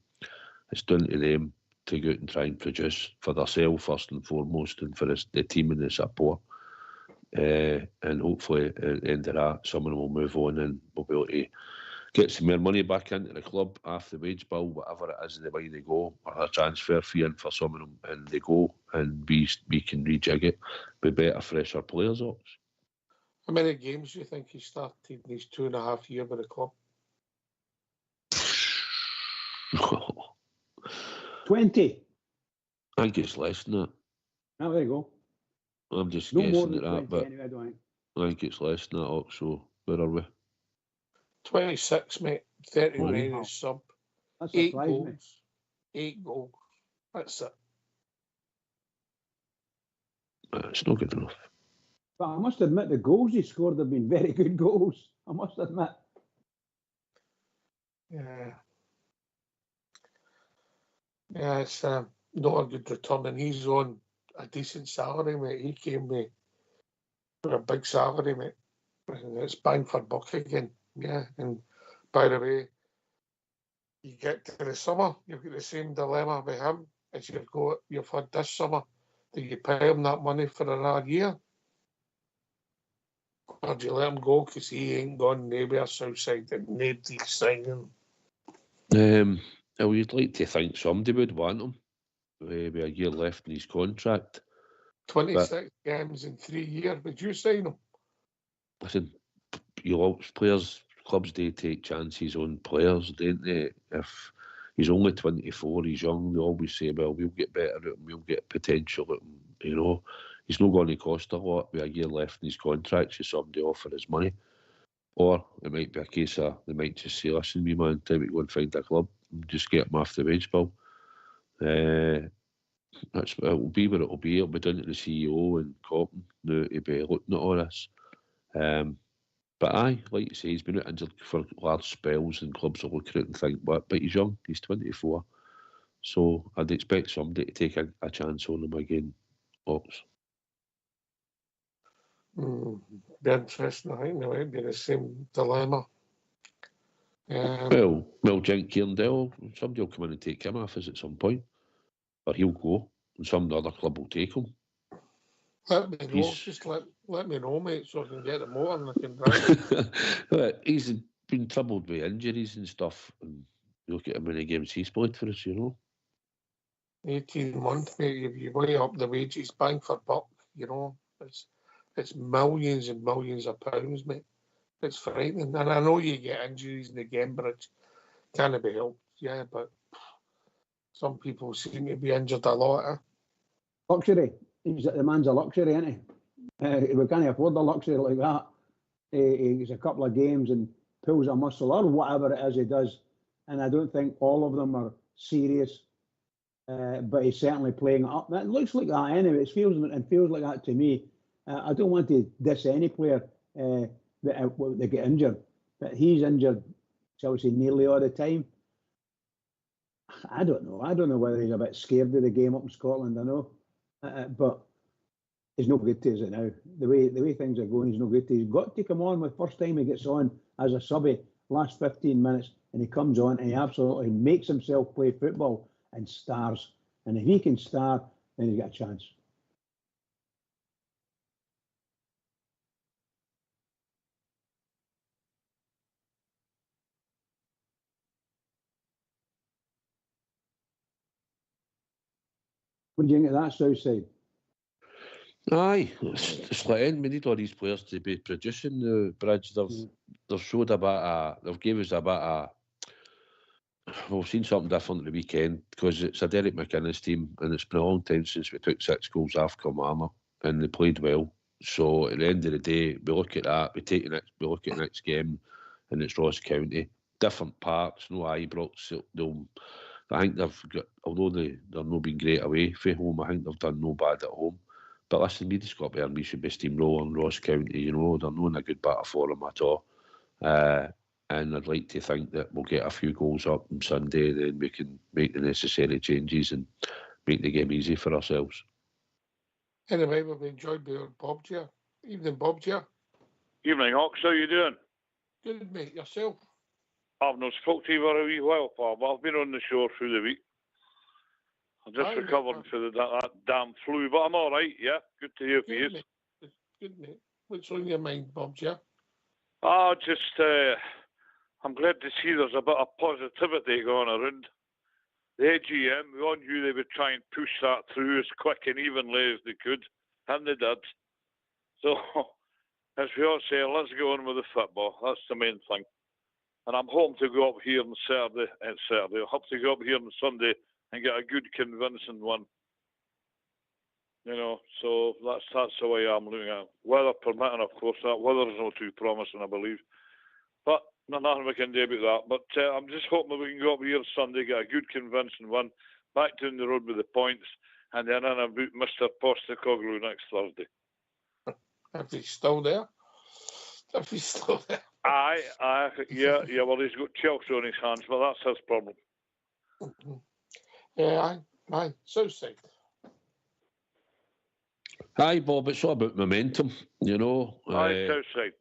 it's down to them to go out and try and produce for themselves first and foremost, and for the team and the support. And hopefully at the end of that, some of them will move on and we'll be able to get some more money back into the club after the wage bill, whatever it is, the way they go, or a transfer fee in for some of them, and they go, and we can rejig it with better, fresher players. How many games do you think he started in these 2.5 years with the club? 20. I think it's less than that. Oh, there you go. I'm just guessing at that, but anyway, I think it's less than that. So where are we? 26, mate. 39 is sub. That's 8 goals. 8 goals. That's it. It's not good enough. But I must admit, the goals he scored have been very good goals. I must admit. Yeah. Yeah, it's not a good return, and he's on a decent salary, mate. He came with a big salary, mate. And it's bang for buck again. Yeah, and by the way, you get to the summer, you've got the same dilemma with him as you've had this summer. Do you pay him that money for another year? Or do you let him go because he ain't gone nowhere Southside and nobody's signing? Well, you'd like to think somebody would want him with a year left in his contract. 26 games in 3 years. Would you sign him? Listen, clubs do take chances on players, don't they? If He's only 24, he's young. They always say, well, we'll get better at him, we'll get potential at him, you know. He's not going to cost a lot with a year left in his contract should somebody offer his money. Or it might be a case of they might just say, listen, wee man, time to go and find a club and just get him off the wage bill. It'll be what it'll be. It'll be down to the CEO and Cotton now to be looking at all this. But aye, like you say, he's been out injured for large spells and clubs will look at it and think, but he's young, he's 24. So I'd expect somebody to take a chance on him again. Ox. Be interesting, I think. It might be the same dilemma. Well, Jink Cairndale, somebody will come in and take him off us at some point. Or he'll go, and some other club will take him. Let me know. Just let me know, mate, so I can get the motor and I can drive. He's been troubled with injuries and stuff. And look at how many games he's played for us, you know. 18 months, mate. If you weigh up the wages, bang for buck, you know. It's millions and millions of pounds, mate. It's frightening. And I know you get injuries in the game, but it can't be helped, yeah, but some people seem to be injured a lot. Luxury. The man's a luxury, isn't he? We can't afford a luxury like that. He's a couple of games and pulls a muscle or whatever it is he does. And I don't think all of them are serious. But he's certainly playing it up. That looks like that anyway. It feels like that to me. I don't want to diss any player that they get injured, but he's injured, shall we say, nearly all the time. I don't know. I don't know whether he's a bit scared of the game up in Scotland. I know, but he's no good to us now. The way things are going, he's no good to us. He's got to come on. The first time he gets on as a subby, last 15 minutes, and he comes on and he absolutely makes himself play football and stars. And if he can star, then he's got a chance. What do you think of that, Southside? Aye, it's like we need all these players to be producing the Bridge. They've showed a bit of, they've gave us a bit of, we've seen something different the weekend because it's a Derek McInnes team and it's been a long time since we took 6 goals off Kilmarnock and they played well. So at the end of the day, we look at that, we look at next game and it's Ross County. Different parts, no Ibrox. I think they've got, although they've not been great away from home, I think they've done no bad at home. But listen, we just got there and we should be steamrolling Ross County, you know, they're not in a good battle for them at all. And I'd like to think that we'll get a few goals up on Sunday, then we can make the necessary changes and make the game easy for ourselves. Anyway, we've enjoyed being Bob here. Evening, Bob here. Evening, Ox. How you doing? Good, mate. Yourself? I've not spoke to you for a wee while, Bob. I've been on the show through the week. I'm just recovering from that damn flu, but I'm all right, yeah. Good to hear from you. Good, mate. What's on your mind, Bob, yeah? I'm glad to see there's a bit of positivity going around. The AGM, we all knew they would try and push that through as quick and evenly as they could, and they did. So, as we all say, let's go on with the football. That's the main thing. And I'm hoping to go up here on Saturday. I'll have to go up here on Sunday and get a good, convincing one. You know, so that's the way I'm looking at it. Weather permitting, of course. That weather is not too promising, I believe. But nothing we can do about that. But I'm just hoping we can go up here Sunday, get a good, convincing one, back down the road with the points, and then in about Mr. Postecoglou next Thursday. If he's still there. Aye, yeah, well, he's got Chelsea on his hands, but that's his problem. Yeah, aye. Southside. Aye, Bob, it's all about momentum, you know. Aye, Southside.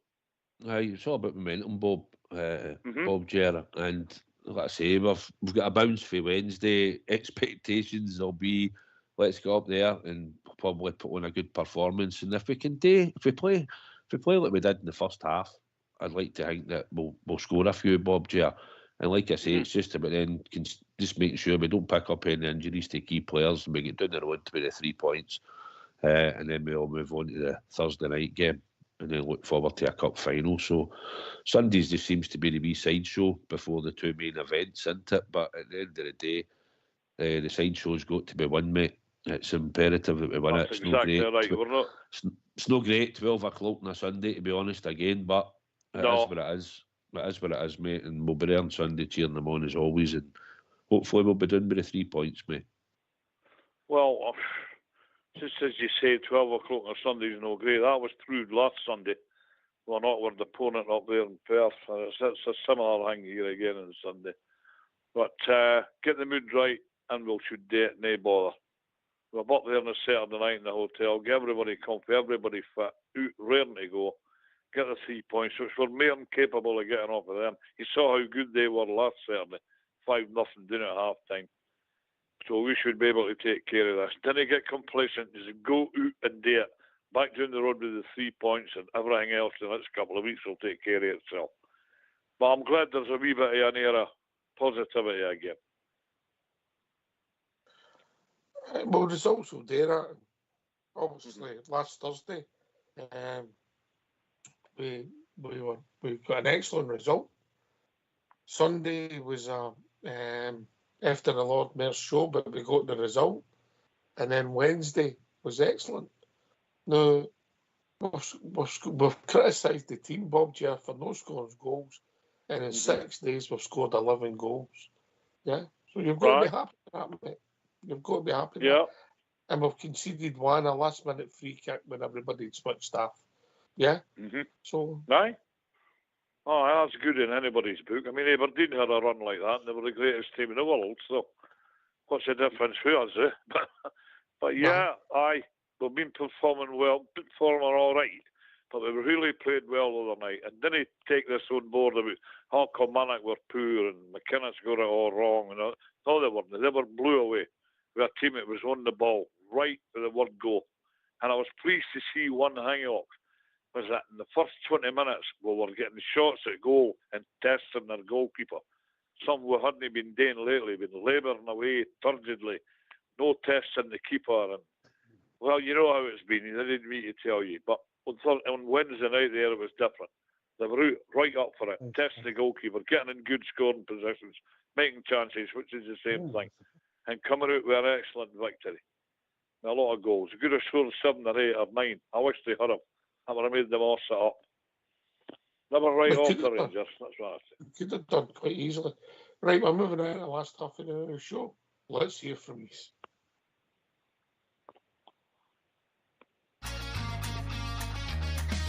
Aye, it's all about momentum, Bob. Bob Gera. And like I say, we've got a bounce for Wednesday. Expectations will be, let's go up there and probably put on a good performance. And if we play like we did in the first half, I'd like to think that we'll score a few, Bob Gera. And like I say, it's just about then just making sure we don't pick up any injuries to key players and we get down the road to the 3 points. And then we'll move on to the Thursday night game. and then look forward to a cup final. So Sundays just seems to be the wee sideshow before the two main events, isn't it? But at the end of the day, the sideshow's got to be won, mate. It's imperative that we win it. That's exactly right. We're not. It's no great 12 o'clock on a Sunday, to be honest, again, but it is what it is. It is what it is, mate, and we'll be there on Sunday cheering them on as always, and hopefully we'll be doing with the 3 points, mate. Well, just as you say, 12 o'clock on Sunday is no great. That was true last Sunday. We're not with the opponent up there in Perth. It's a similar thing here again on Sunday. But get the mood right and we'll should do it, no bother. We're up there on a Saturday night in the hotel, get everybody comfy, everybody fit, out, raring to go, get the 3 points, which we're more than capable of getting off of them. You saw how good they were last Saturday, 5-0 down at half time. So we should be able to take care of this. Didn't get complacent, just go out and do it. Back down the road with the 3 points and everything else in the next couple of weeks will take care of itself. But I'm glad there's a wee bit of an air of positivity again. Well, results will do that. Obviously, last Thursday, we got an excellent result. Sunday was after the Lord Mayor's show, but we got the result. And then Wednesday was excellent. Now, we've criticised the team, Bob Ger, for no scoring goals. And in 6 days, we've scored 11 goals. Yeah? So you've got to be happy with that, mate. You've got to be happy with that. And we've conceded one, a last-minute free kick when everybody had switched off. Yeah? So... Aye. Oh, that's good in anybody's book. I mean, Aberdeen had a run like that, and they were the greatest team in the world, so what's the difference for us, eh? But yeah, aye, we've been performing well, performing all right, but we really played well the other night, and didn't take this on board about Kilmarnock were poor, and McKinnock's got it all wrong, and no, they weren't. They were blew away with a team that was on the ball, right with the word go. And I was pleased to see one hang-up, was that in the first 20 minutes we were getting shots at goal and testing their goalkeeper. Some we hadn't been doing lately, been labouring away turgidly, no testing the keeper. And well, you know how it's been, I didn't mean to tell you, but on Wednesday night there it was different. They were right up for it, testing the goalkeeper, getting in good scoring positions, making chances, which is the same thing, and coming out with an excellent victory. A lot of goals. They could have scored 7 or 8 or 9. I wish they had them. I would have made them all set up. Never right off the Rangers, that's what I say. Could have done quite easily. Right, we're moving on to the last half of the show. Let's hear from you.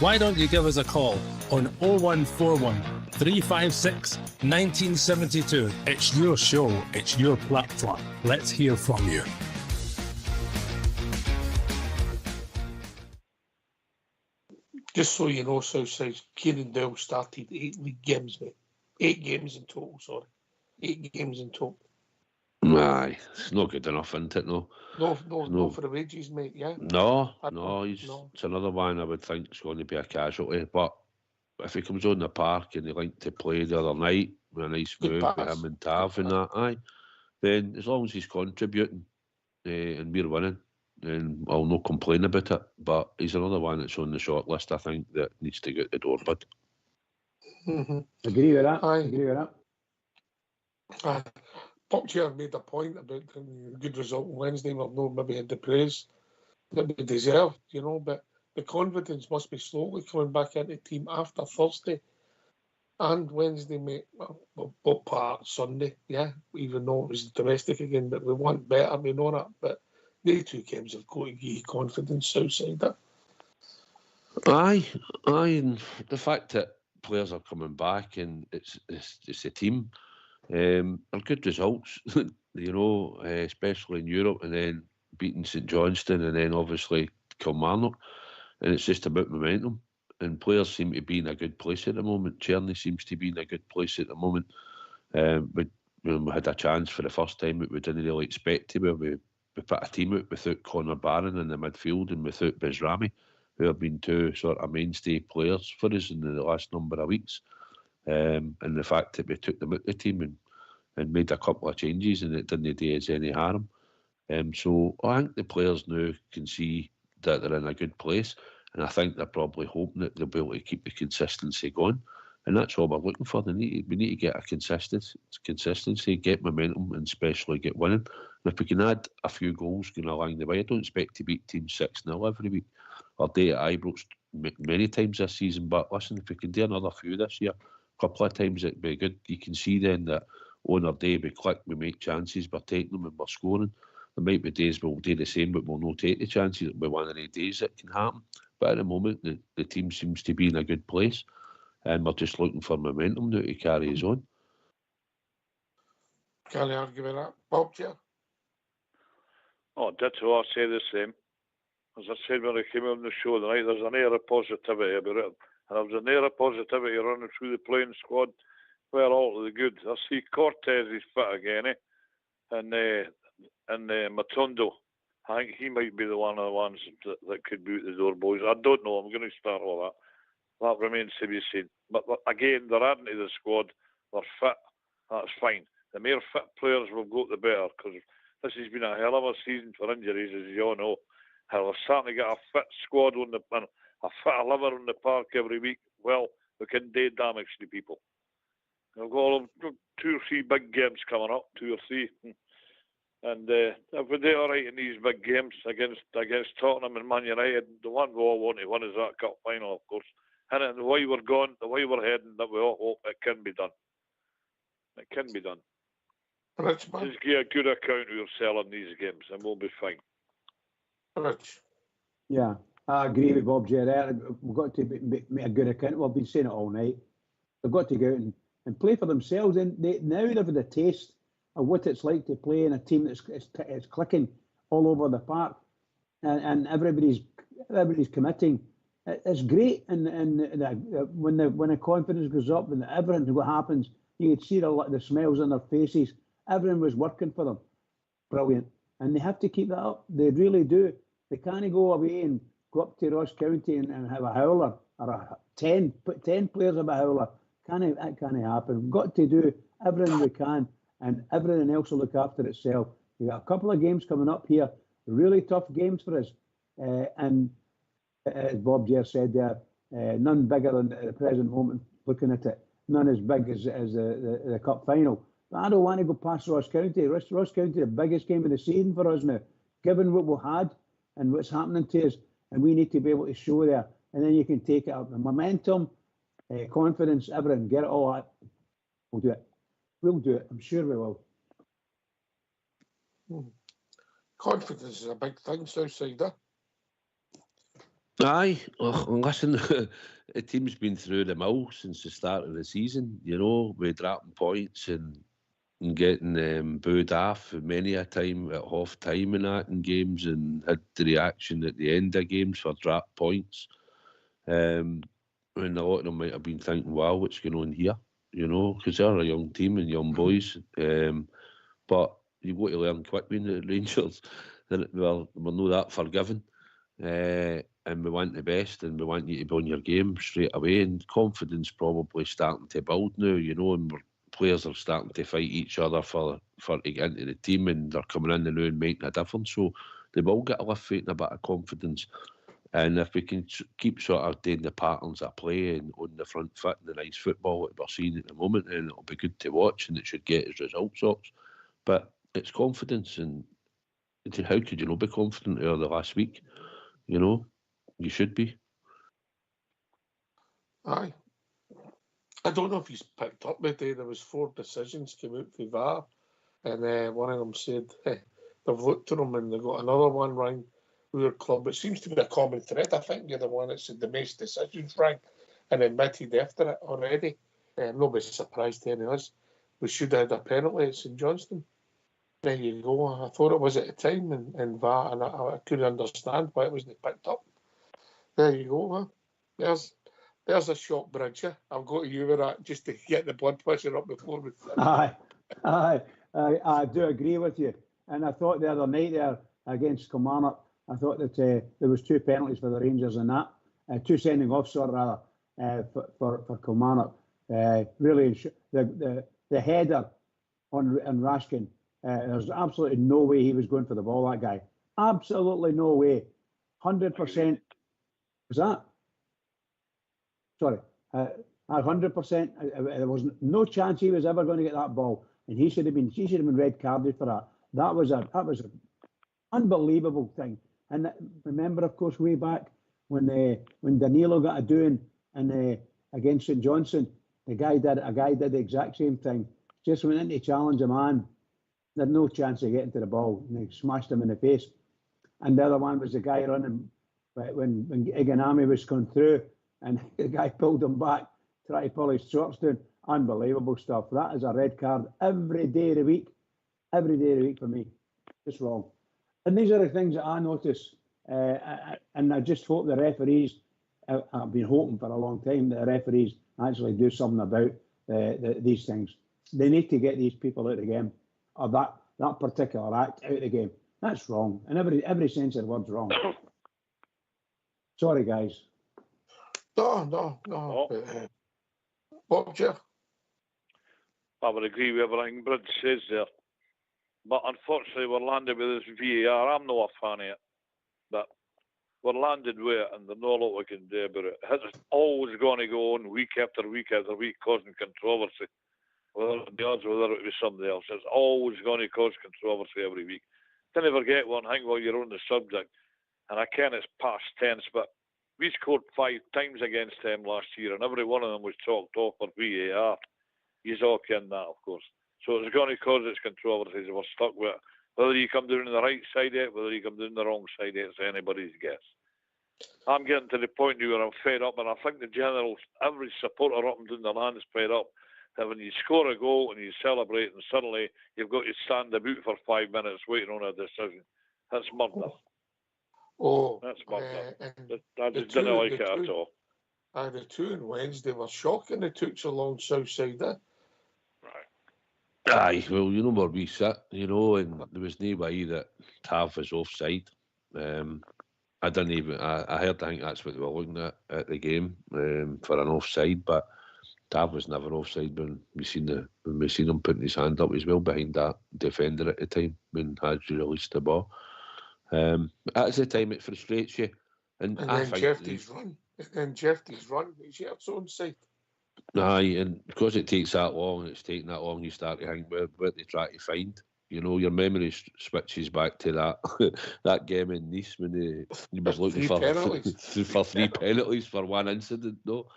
Why don't you give us a call on 0141 356 1972? It's your show, it's your platform. Let's hear from you. Just so you know, Southside, Kieran Dell started 8 league games, mate. 8 games in total, sorry. 8 games in total. Aye, it's not good enough, isn't it? No for the wages, mate, yeah? No, it's another one I would think is going to be a casualty. But if he comes on the park and he liked to play the other night with a nice move with him and Tav and that, aye, then as long as he's contributing and we're winning, then I'll not complain about it. But he's another one that's on the short list, I think, that needs to get the door, bud. Agree with that. Agree with that. Popchair made a point about the good result on Wednesday. We've not maybe had the praise that we deserved, you know, but the confidence must be slowly coming back into the team after Thursday and Wednesday, mate. Well, both parts Sunday, yeah, even though it was domestic again, but we want better, we know that, but they 2 games have got to give you confidence outside that. Aye, and the fact that players are coming back and it's a team are good results, you know, especially in Europe, and then beating St Johnstone and then obviously Kilmarnock, and it's just about momentum, and players seem to be in a good place at the moment. Cherny seems to be in a good place at the moment. We had a chance for the first time that we didn't really expect to, where we put a team out without Connor Barron in the midfield and without Bezrami, who have been 2 sort of mainstay players for us in the last number of weeks. And the fact that we took them out the team and made a couple of changes and it didn't do us any harm. So I think the players now can see that they're in a good place. And I think they're probably hoping that they'll be able to keep the consistency going. And that's all we're looking for. We need to get a consistency, get momentum, and especially get winning. And if we can add a few goals going along the way, I don't expect to beat teams 6-0 every week or day at Ibrox many times this season. But listen, if we can do another few this year, a couple of times, it'd be good. You can see then that on our day we click, we make chances, we're taking them and we're scoring. There might be days we'll do the same, but we'll not take the chances. It'll be one of the days that can happen. But at the moment, the team seems to be in a good place. And we're just looking for momentum now to carry us on. Can't argue with that. Bob, yeah? Oh, ditto, I say the same. As I said when I came on the show tonight, there's an air of positivity about it. And there's an air of positivity running through the playing squad. Well, all to the good. I see Cortez is fit again, and Matondo. I think he might be the one of the ones that could be out the door, boys. I don't know. I'm going to start all that. That remains to be seen. But again, they're adding to the squad. They're fit. That's fine. The more fit players will go, the better, because this has been a hell of a season for injuries, as you all know. We're starting to get a fit squad on a fit 11 on the park every week. Well, we can do damage to people. We've got 2 or 3 big games coming up, 2 or 3. And if we do all right in these big games against Tottenham and Man United, the one we all want to win is that cup final, of course. And the way we're going, the way we're heading, that we all hope it can be done. It can be done. Rich, just get a good account of yourself in these games and we'll be fine. Rich. Yeah, I agree with Bob Gerrard. We've got to make a good account. We've been saying it all night. They've got to go out and play for themselves. And now they've had a taste of what it's like to play in a team that's it's clicking all over the park, and everybody's committing. It's great, and when the confidence goes up and everything what happens, you could see the smiles on their faces. Everyone was working for them, brilliant, and they have to keep that up. They really do. They can't go away and go up to Ross County and have a howler or put 10 players have a howler. That can't happen. We've got to do everything we can, and everything else will look after itself. We've got a couple of games coming up here, really tough games for us, and as Bob Jer said there, none bigger than at the present moment, looking at it, none as big as the cup final. But I don't want to go past Ross County. Ross County, the biggest game of the season for us now, given what we had and what's happening to us, and we need to be able to show there, and then you can take it up. The momentum, confidence, everything, get it all out. We'll do it. We'll do it. I'm sure we will. Confidence is a big thing, Southsider. Aye, listen, the team's been through the mill since the start of the season, with dropping points and getting booed off many a time at half time and that in games, and had the reaction at the end of games for dropped points. And a lot of them might have been thinking, wow, what's going on here? Because they're a young team and young boys. But you've got to learn quickly in the Rangers. We're not that forgiving. And we want the best, and we want you to be on your game straight away. And confidence probably starting to build now, and players are starting to fight each other for to get into the team, and they're coming in and making a difference. So they will get a lift feet and a bit of confidence. And if we can keep sort of doing the patterns of play and on the front foot and the nice football that we're seeing at the moment, and it'll be good to watch, and it should get its results. But it's confidence, and how could you not be confident over the last week? You should be. Aye. I don't know if he's picked up the day. There was 4 decisions came out for VAR, and one of them said they've looked at them and they've got another one rang with their club. It seems to be a common thread. I think you're the one that said the most decisions rang and admitted after it already. Nobody's surprised to any of us. We should have had a penalty at St Johnstone. There you go. I thought it was at the time, and VAR, and I couldn't understand why it wasn't picked up. There you go. Huh? There's a short bridge. I'll go to you with that just to get the blood pressure up before we finish. I do agree with you. And I thought the other night there against Kilmarnock, I thought that there was 2 penalties for the Rangers in that, 2 sending off, rather, for Kilmarnock. Really, the header on Raskin. There's absolutely no way he was going for the ball, that guy. Absolutely no way. 100%. Was that? Sorry, 100%. There was no chance he was ever going to get that ball, and he should have been red carded for that. That was an unbelievable thing. And remember, of course, way back when Danilo got a doing and against St Johnstone, a guy did the exact same thing. Just went in to challenge a man. They had no chance of getting to the ball, and they smashed him in the face. And the other one was the guy running when Iganami was going through, and the guy pulled him back, tried to pull his shorts down. Unbelievable stuff. That is a red card every day of the week. Every day of the week for me. Just wrong. And these are the things that I notice. And I just hope the referees, I've been hoping for a long time that the referees actually do something about these things. They need to get these people out of the game, or that particular act out of the game. That's wrong. And every sense of the word's wrong. Sorry, guys. No. What, Jeff? I would agree with everything Brad says there. But unfortunately, we're landed with this VAR. I'm not a fan of it. But we're landed with it, and there's not a lot we can do about it. It's always going to go on week after week after week, causing controversy. Whether it be us, whether it be somebody else. It's always going to cause controversy every week. Don't forget one thing while you're on the subject, and I can it's past tense, but we scored 5 times against them last year, and every one of them was chalked off for VAR. He's all kin that, of course. So it's going to cause its controversies if we're stuck with it. Whether you come down on the right side of it, whether you come down the wrong side of it, it's anybody's guess. I'm getting to the point now where I'm fed up, and I think the general, every supporter up and down the land is fed up, that when you score a goal and you celebrate and suddenly you've got to stand about for 5 minutes waiting on a decision. That's murder. Oh, that's murder. I just didn't like it at all. The two on Wednesday were shocking. They took so long south side there. Aye, well, you know where we sit, you know, and there was no way that Tav was offside. I didn't even, I heard, I think that's what they were looking at the game for an offside, but Tav was never offside when we seen him putting his hand up. He was well behind that defender at the time when Hadji released the ball. That's the time it frustrates you. And then Jeffrey's run. He's at his own side. Aye, and because it takes that long, and it's taking that long, you start to think, what they try to find. You know, your memory switches back to that game in Nice when he was looking for 3 penalties for one incident, though.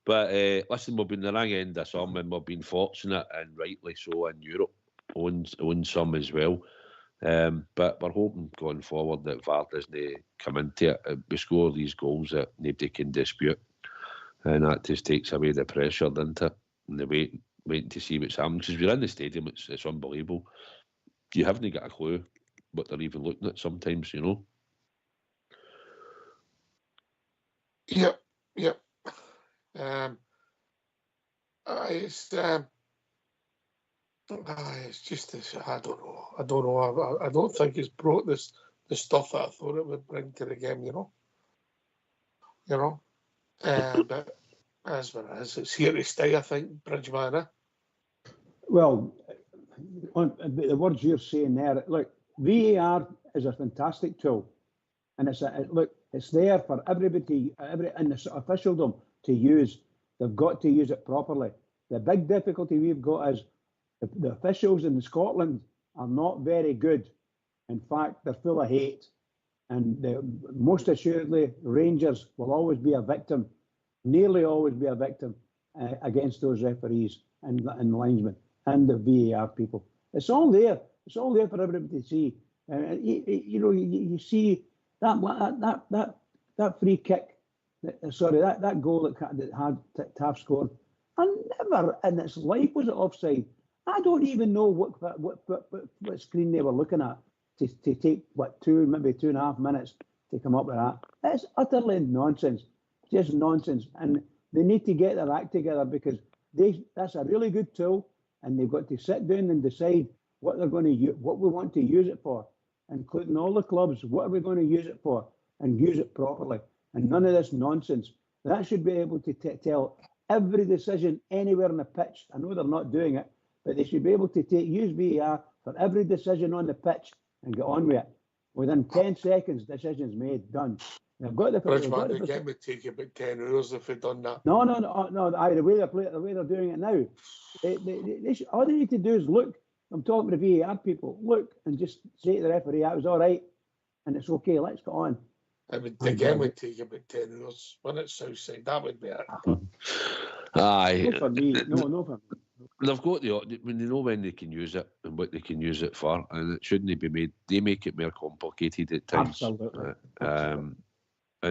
But listen, we've been the wrong end of some, and we've been fortunate, and rightly so, in Europe, own some as well. But we're hoping going forward that VAR doesn't come into it. We score these goals that nobody can dispute. And that just takes away the pressure, doesn't it? And the waiting to see what's happening. Because we're in the stadium, it's unbelievable. You haven't got a clue what they're even looking at sometimes, you know. Yep. It's just this. I don't know. I don't think it's brought the stuff that I thought it would bring to the game. You know. But as what it is, it's here to stay. I think, Bridgeman. Well, on the words you're saying there, look, VAR is a fantastic tool, and it's there for everybody, in the officialdom to use. They've got to use it properly. The big difficulty we've got is the officials in Scotland are not very good. In fact, they're full of hate. And most assuredly, Rangers will always be a victim, nearly always be a victim against those referees and linesmen and the VAR people. It's all there. It's all there for everybody to see. You see that free kick. That goal that had Taff scored. And never in its life was it offside. I don't even know what screen they were looking at to take, maybe 2.5 minutes to come up with that. It's utterly nonsense. Just nonsense. And they need to get their act together because that's a really good tool, and they've got to sit down and decide what they're going to use, what we want to use it for, including all the clubs. What are we going to use it for, and use it properly, and none of this nonsense. That should be able to tell every decision anywhere on the pitch. I know they're not doing it, but they should be able to use VAR for every decision on the pitch and get on with it. Within 10 seconds, decisions made, done. They've got the Bridgeman, the game would take about 10 hours if they'd done that. No. The way they're doing it now, they should, all they need to do is look. I'm talking to the VAR people. Look and just say to the referee, "That was all right, and it's okay. Let's go on." The game would take about 10 hours when it's Southside. That would be it. Aye. No for me. No for me. They've got when they know when they can use it and what they can use it for, and it shouldn't be made. They make it more complicated at times. Absolutely. And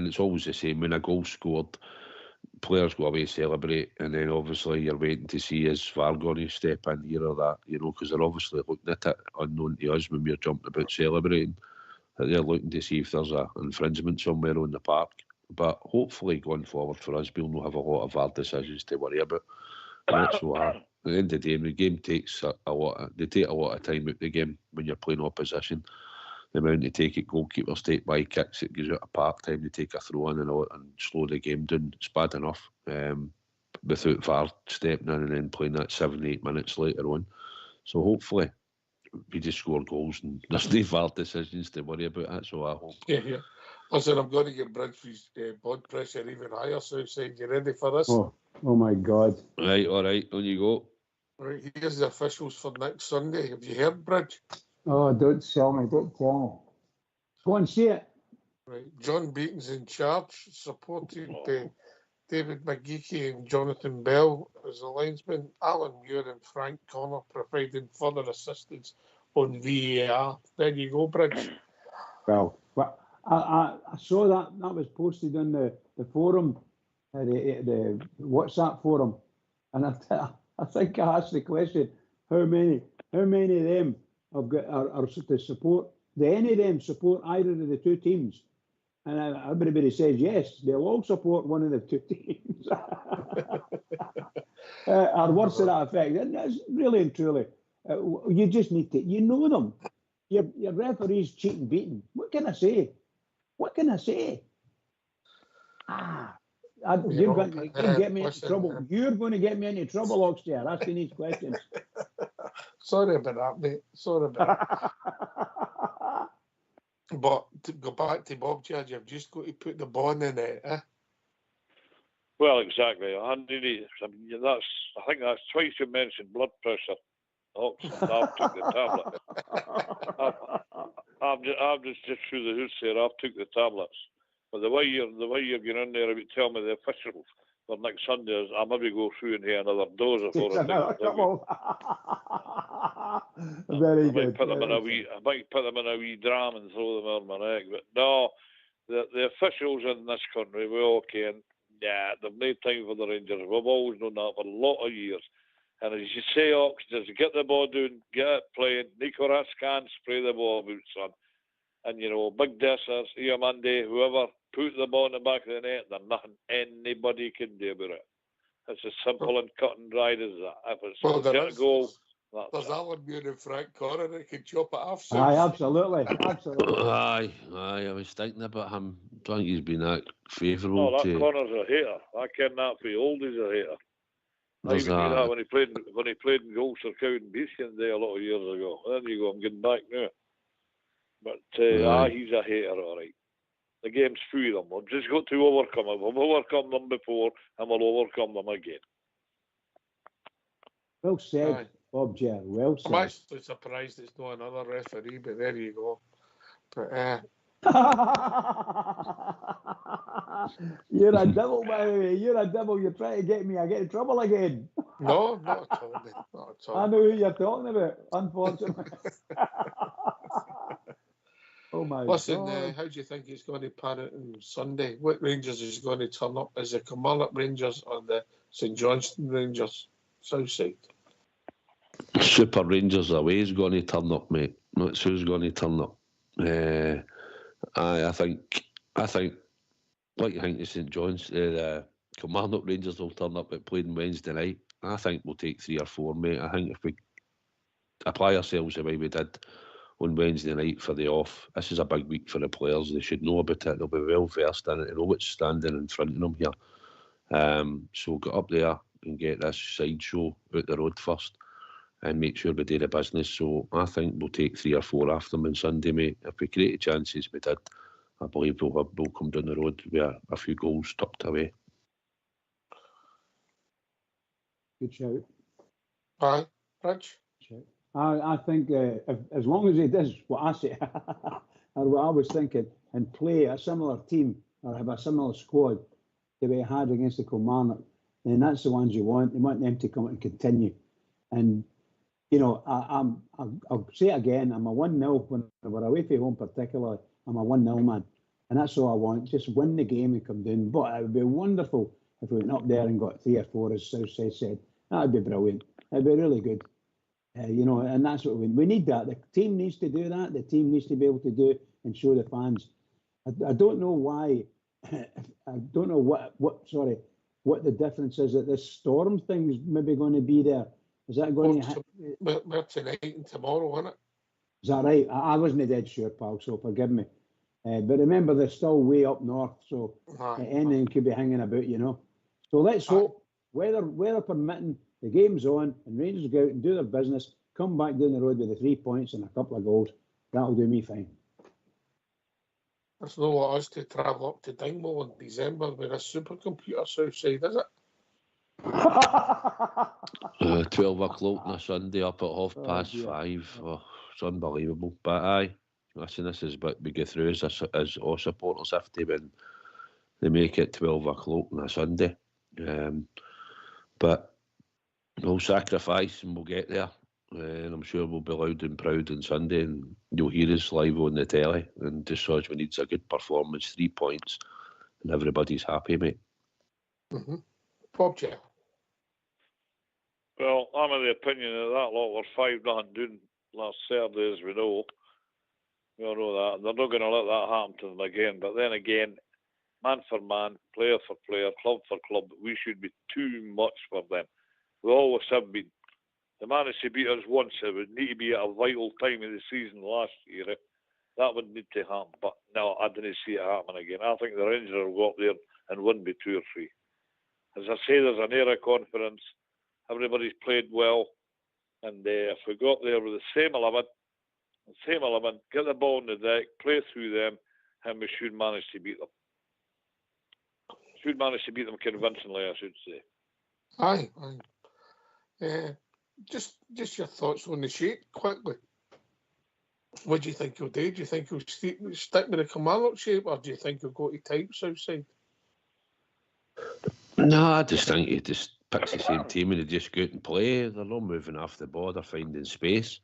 it's always the same. When a goal scored, players go away, celebrate, and then obviously you're waiting to see is VAR going to step in here or that, because they're obviously looking at it unknown to us when we're jumping about celebrating. That they're looking to see if there's an infringement somewhere on the park. But hopefully going forward for us, we'll not have a lot of VAR decisions to worry about. And that's why at the end of the day, the game takes they take a lot of time out the game when you're playing opposition. The amount they take it, goalkeepers take by kicks, it gives out a part time to take a throw in and slow the game down. It's bad enough without VAR stepping in and then playing that 7-8 minutes later on. So hopefully we just score goals and there's no VAR decisions to worry about. That's all I hope. Yeah. Listen, I'm going to get Bridge's blood pressure even higher, Southside. You ready for this? Oh my God. Right, all right, on you go. Right, here's the officials for next Sunday. Have you heard, Bridge? Oh, don't tell me. Go on, say it. Right, John Beaton's in charge, supported by David McGeechy and Jonathan Bell as the linesman, Alan Muir and Frank Connor providing further assistance on VAR. There you go, Bridge. Well, I saw that was posted on the forum, the WhatsApp forum, and I think I asked the question: how many of them have got are to support? Do any of them support either of the two teams? And everybody says yes. They'll all support one of the two teams, or words to that effect. And that's really and truly, you just need to. You know them. Your referee's cheating, beating. What can I say? You're going to get me into trouble. You're going to get me into trouble, Oxtair, asking these questions. Sorry about that, mate. Sorry about that. But to go back to Bob Judge, you've just got to put the ball in it, eh? Well, exactly. I think that's twice you mentioned blood pressure. Oh, I've took the tablet. I'm just through the house here. I've took the tablets. But the way you're going in there, about tell me the officials for next Sunday is I maybe go through and hear another dose before I Very good. I might put them in a wee dram and throw them on my neck. But no, the officials in this country, we all can. Yeah, they've made time for the Rangers. We've always known that for a lot of years. And as you say, Ox, just get the ball down, get it playing. Nico Raskin, spray the ball about, son. And, Big Dessers, Monday, whoever, put the ball in the back of the net. There's nothing anybody can do about it. It's as simple and cut and dried as that. If it's a goal, there's Alan Muir and Frank Connor that can chop it off. Aye, absolutely. Aye, I was thinking about him. I think he's been that favourable. No, that Connor's a hater. I ken that for old. He's a hater. I even knew that when he played in goals for Cowden Beacon Day a lot of years ago. There you go. I'm getting back now. But he's a hater, all right. The game's through them. We've just got to overcome them. We've overcome them before, and we'll overcome them again. Well said, Bob J. Well said. I'm actually surprised it's not another referee, but there you go. But you're a devil, by the way. You're a devil. You're trying to get me. I get in trouble again. No, not at all, mate. Not at all. I know who you're talking about, unfortunately. Oh my Listen, God. how do you think it's going to pan out on Sunday? What Rangers is going to turn up? Is it Kilmarnock Rangers or the St Johnstone Rangers, Southside? Super Rangers away is going to turn up, mate. That's who's going to turn up. I think, like you think the St John's, the Kilmarnock Rangers will turn up at playing Wednesday night. I think we'll take 3 or 4, mate. I think if we apply ourselves the way we did on Wednesday night for the off, this is a big week for the players. They should know about it. They'll be well versed in it. They know what's standing in front of them here. So get up there and get this sideshow out the road first and make sure we do the business. So I think we'll take 3 or 4 after them on Sunday, mate. If we create chances we did, I believe we'll come down the road with a few goals tucked away. Good shout. Aye, Rich? I think as long as he does what I say, or what I was thinking, and play a similar team or have a similar squad that we had against the Kilmarnock, then that's the ones you want. You want them to come out and continue. And, you know, I'll say it again, I'm a 1-0 when we're away from home particularly. I'm a 1-0 man. And that's all I want. Just win the game and come down. But it would be wonderful if we went up there and got 3 or 4, as Southside said. That would be brilliant. It would be really good. You know, and that's what we need. That the team needs to do that. The team needs to be able to do it and show the fans. I don't know why. I don't know what the difference is that this Storm thing's maybe going to be there. Is that going to happen? We're tonight and tomorrow, isn't it? Is that right? I wasn't dead sure, pal. So forgive me. But remember, they're still way up north, so anything could be hanging about, you know. So let's hope, weather permitting, the game's on, and Rangers go out and do their business, come back down the road with the 3 points and a couple of goals. That'll do me fine. It's not like us to travel up to Dingwall in December with a supercomputer Southside, is it? 12 o'clock on a Sunday up at 5:30. Oh, it's unbelievable. But aye, listen, this is what we go through as all supporters have to when they make it 12 o'clock on a Sunday. But we'll sacrifice and we'll get there. And I'm sure we'll be loud and proud on Sunday, and you'll hear us live on the telly. And just so we need a good performance, 3 points, and everybody's happy, mate. Mm-hmm. Bob, Jeff. Well, I'm of the opinion that lot were 5-0 down last Saturday, as we know. We all know that. They're not going to let that happen to them again. But then again, man for man, player for player, club for club, we should be too much for them. We always have been. They managed to beat us once. It would need to be at a vital time of the season last year. That would need to happen. But no, I didn't see it happen again. I think the Rangers will go up there and win by 2 or 3. As I say, there's an air of confidence. Everybody's played well. And if we go up there with the same 11, get the ball in the deck, play through them, and we should manage to beat them. Should manage to beat them convincingly, I should say. Aye. Just your thoughts on the shape, quickly. What do you think he'll do? Do you think he'll stick with the Kilmarnock shape, or do you think he'll go to type Southside? No, I just think he just picks the same team and they just go out and play. They're not moving off the ball, they're finding space.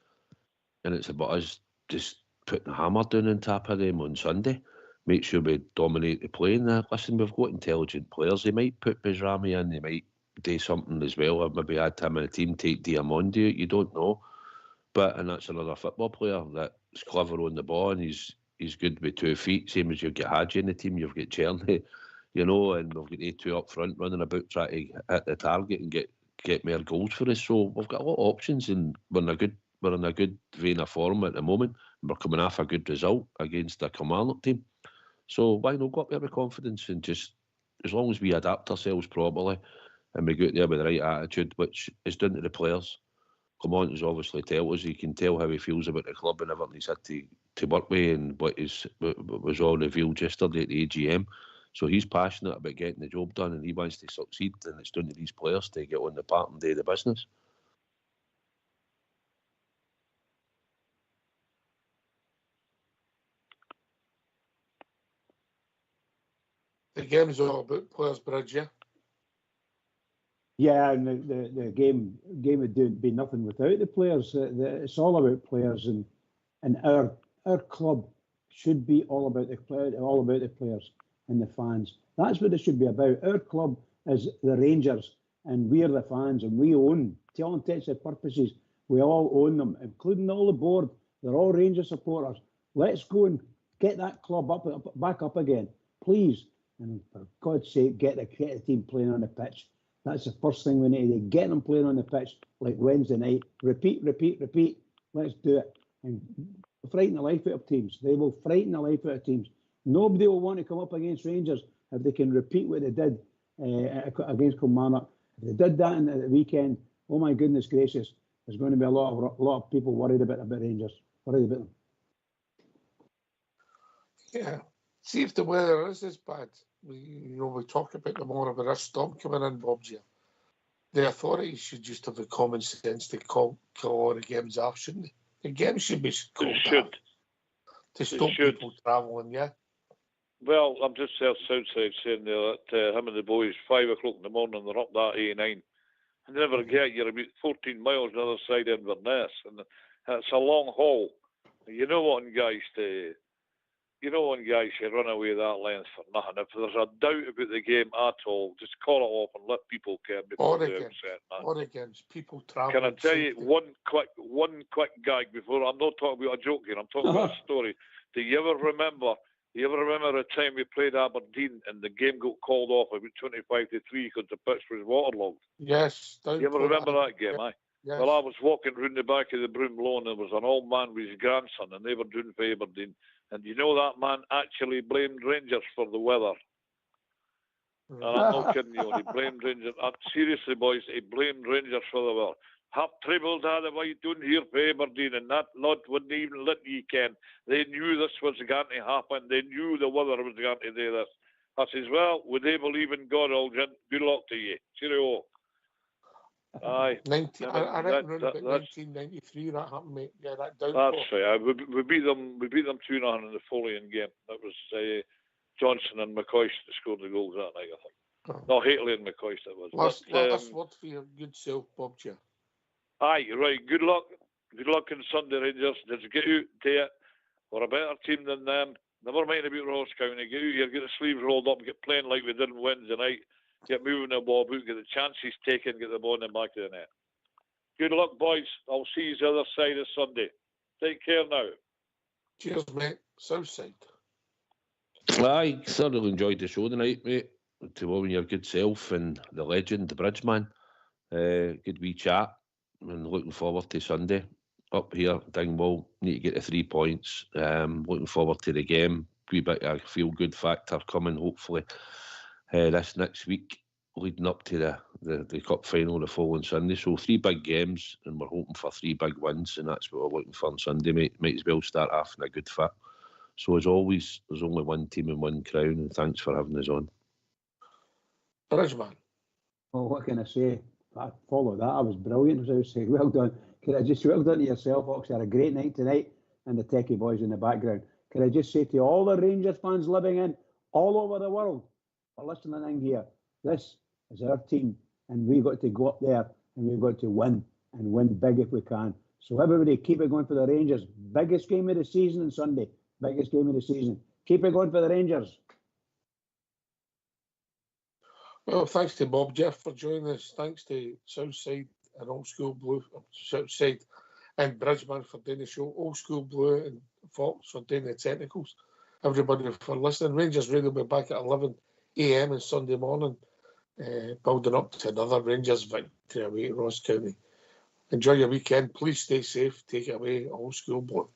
And it's about us just putting the hammer down on top of them on Sunday. Make sure we dominate the play. And listen, we've got intelligent players. They might put Bizrami in, they might do something as well, or maybe add him in a team, take Diamondi out, you don't know. And that's another football player that's clever on the ball, and he's good with 2 feet, same as you've got Hadji in the team, you've got Cherny, you know, and we've got A2 up front running about trying to hit the target and get more goals for us. So we've got a lot of options, and we're in a good vein of form at the moment. We're coming off a good result against the Kilmarnock team. So why not go up there with confidence and just, as long as we adapt ourselves properly and we go out there with the right attitude, which is down to the players. Clement's obviously tell us, you can tell how he feels about the club and everything he's had to work with, and what was all revealed yesterday at the AGM. So he's passionate about getting the job done, and he wants to succeed, and it's down to these players to get on the part and do the business. The game's all about players, Bridge, yeah? Yeah, and the game would be nothing without the players. It's all about players, and our club should be all about the players and the fans. That's what it should be about. Our club is the Rangers, and we're the fans, and we own, to all intents and purposes, we all own them, including all the board. They're all Rangers supporters. Let's go and get that club back up again, please. And for God's sake, get the team playing on the pitch. That's the first thing we need to do. Get them playing on the pitch like Wednesday night. Repeat. Let's do it. And frighten the life out of teams. They will frighten the life out of teams. Nobody will want to come up against Rangers if they can repeat what they did against Kilmarnock. If they did that at the weekend, oh my goodness gracious, there's going to be a lot of people worried about Rangers. Worried about them. Yeah. See if the weather is as bad. We talk about the more about a storm coming in, Bob's here. The authorities should just have the common sense to call all the games off, shouldn't they? The games should be called off to stop people travelling, yeah? Well, I'm just there Southside saying there that him and the boys, 5 o'clock in the morning, they're up that A9. And never get, you're about 14 miles the other side of Inverness, and it's a long haul. You know what, guys, you run away that length for nothing. If there's a doubt about the game at all, just call it off and let people care before they upset. Or against people travelling. Can I tell you one quick gag before? I'm not talking about a joke here. I'm talking about a story. Do you ever remember the time we played Aberdeen and the game got called off about 25-3 because the pitch was waterlogged? Yes. You ever remember that game, aye? Yes. Well, I was walking round the back of the Broom Lawn, and there was an old man with his grandson, and they were doing for Aberdeen. And you know that man actually blamed Rangers for the weather. And I'm not kidding you, he blamed Rangers. Seriously, boys, he blamed Rangers for the weather. Have troubles had a white down here for Aberdeen, and that lot wouldn't even let you ken. They knew this was going to happen. They knew the weather was going to do this. I says, well, would they believe in God, old gent? Good luck to you. Cheerio. Aye. I reckon around about 1993 that happened, mate. Yeah, that downpour. That's right. We beat them 2-0 in the following game. That was Johnson and McCoist that scored the goals that night, I think. No, Hateley and McCoist it was. Last word for your good self, Bob Chair. Aye, right. Good luck. Good luck on Sunday, Rangers. Just get out to it. We're a better team than them. Never mind about Ross County. Get out here, get the sleeves rolled up, get playing like we did on Wednesday night. Get moving the ball out, get the chances taken, get the ball in the back of the net. Good luck, boys. I'll see you the other side of Sunday. Take care now. Cheers, mate. Southside. I thoroughly enjoyed the show tonight, mate. To all your good self and the legend, the Bridgeman. Good wee chat. And looking forward to Sunday. Up here, Dingwall. Need to get the 3 points. Looking forward to the game. Wee bit of feel-good factor coming, hopefully. This next week, leading up to the cup final the following Sunday. So 3 big games, and we're hoping for 3 big wins, and that's what we're looking for on Sunday, mate. Might as well start off in a good fit. So as always, there's only one team and one crown, and thanks for having us on. Bridgeman. Well, what can I say? I followed that. I was brilliant, as I was saying. Well done. Could I just well done to yourself, Ox? You had a great night tonight, and the techie boys in the background. Could I just say to all the Rangers fans living in all over the world, listening in here, this is our team, and we've got to go up there and we've got to win and win big if we can. So everybody keep it going for the Rangers. Biggest game of the season on Sunday. Biggest game of the season. Keep it going for the Rangers. Well, thanks to Bob Jeff for joining us. Thanks to Southside and Old School Blue, Southside and Bridgeman for doing the show. Old School Blue and Fox for doing the technicals. Everybody for listening. Rangers Radio will be back at 11 a.m. on Sunday morning, building up to another Rangers victory away at Ross County. Enjoy your weekend. Please stay safe. Take it away, Old School Blue.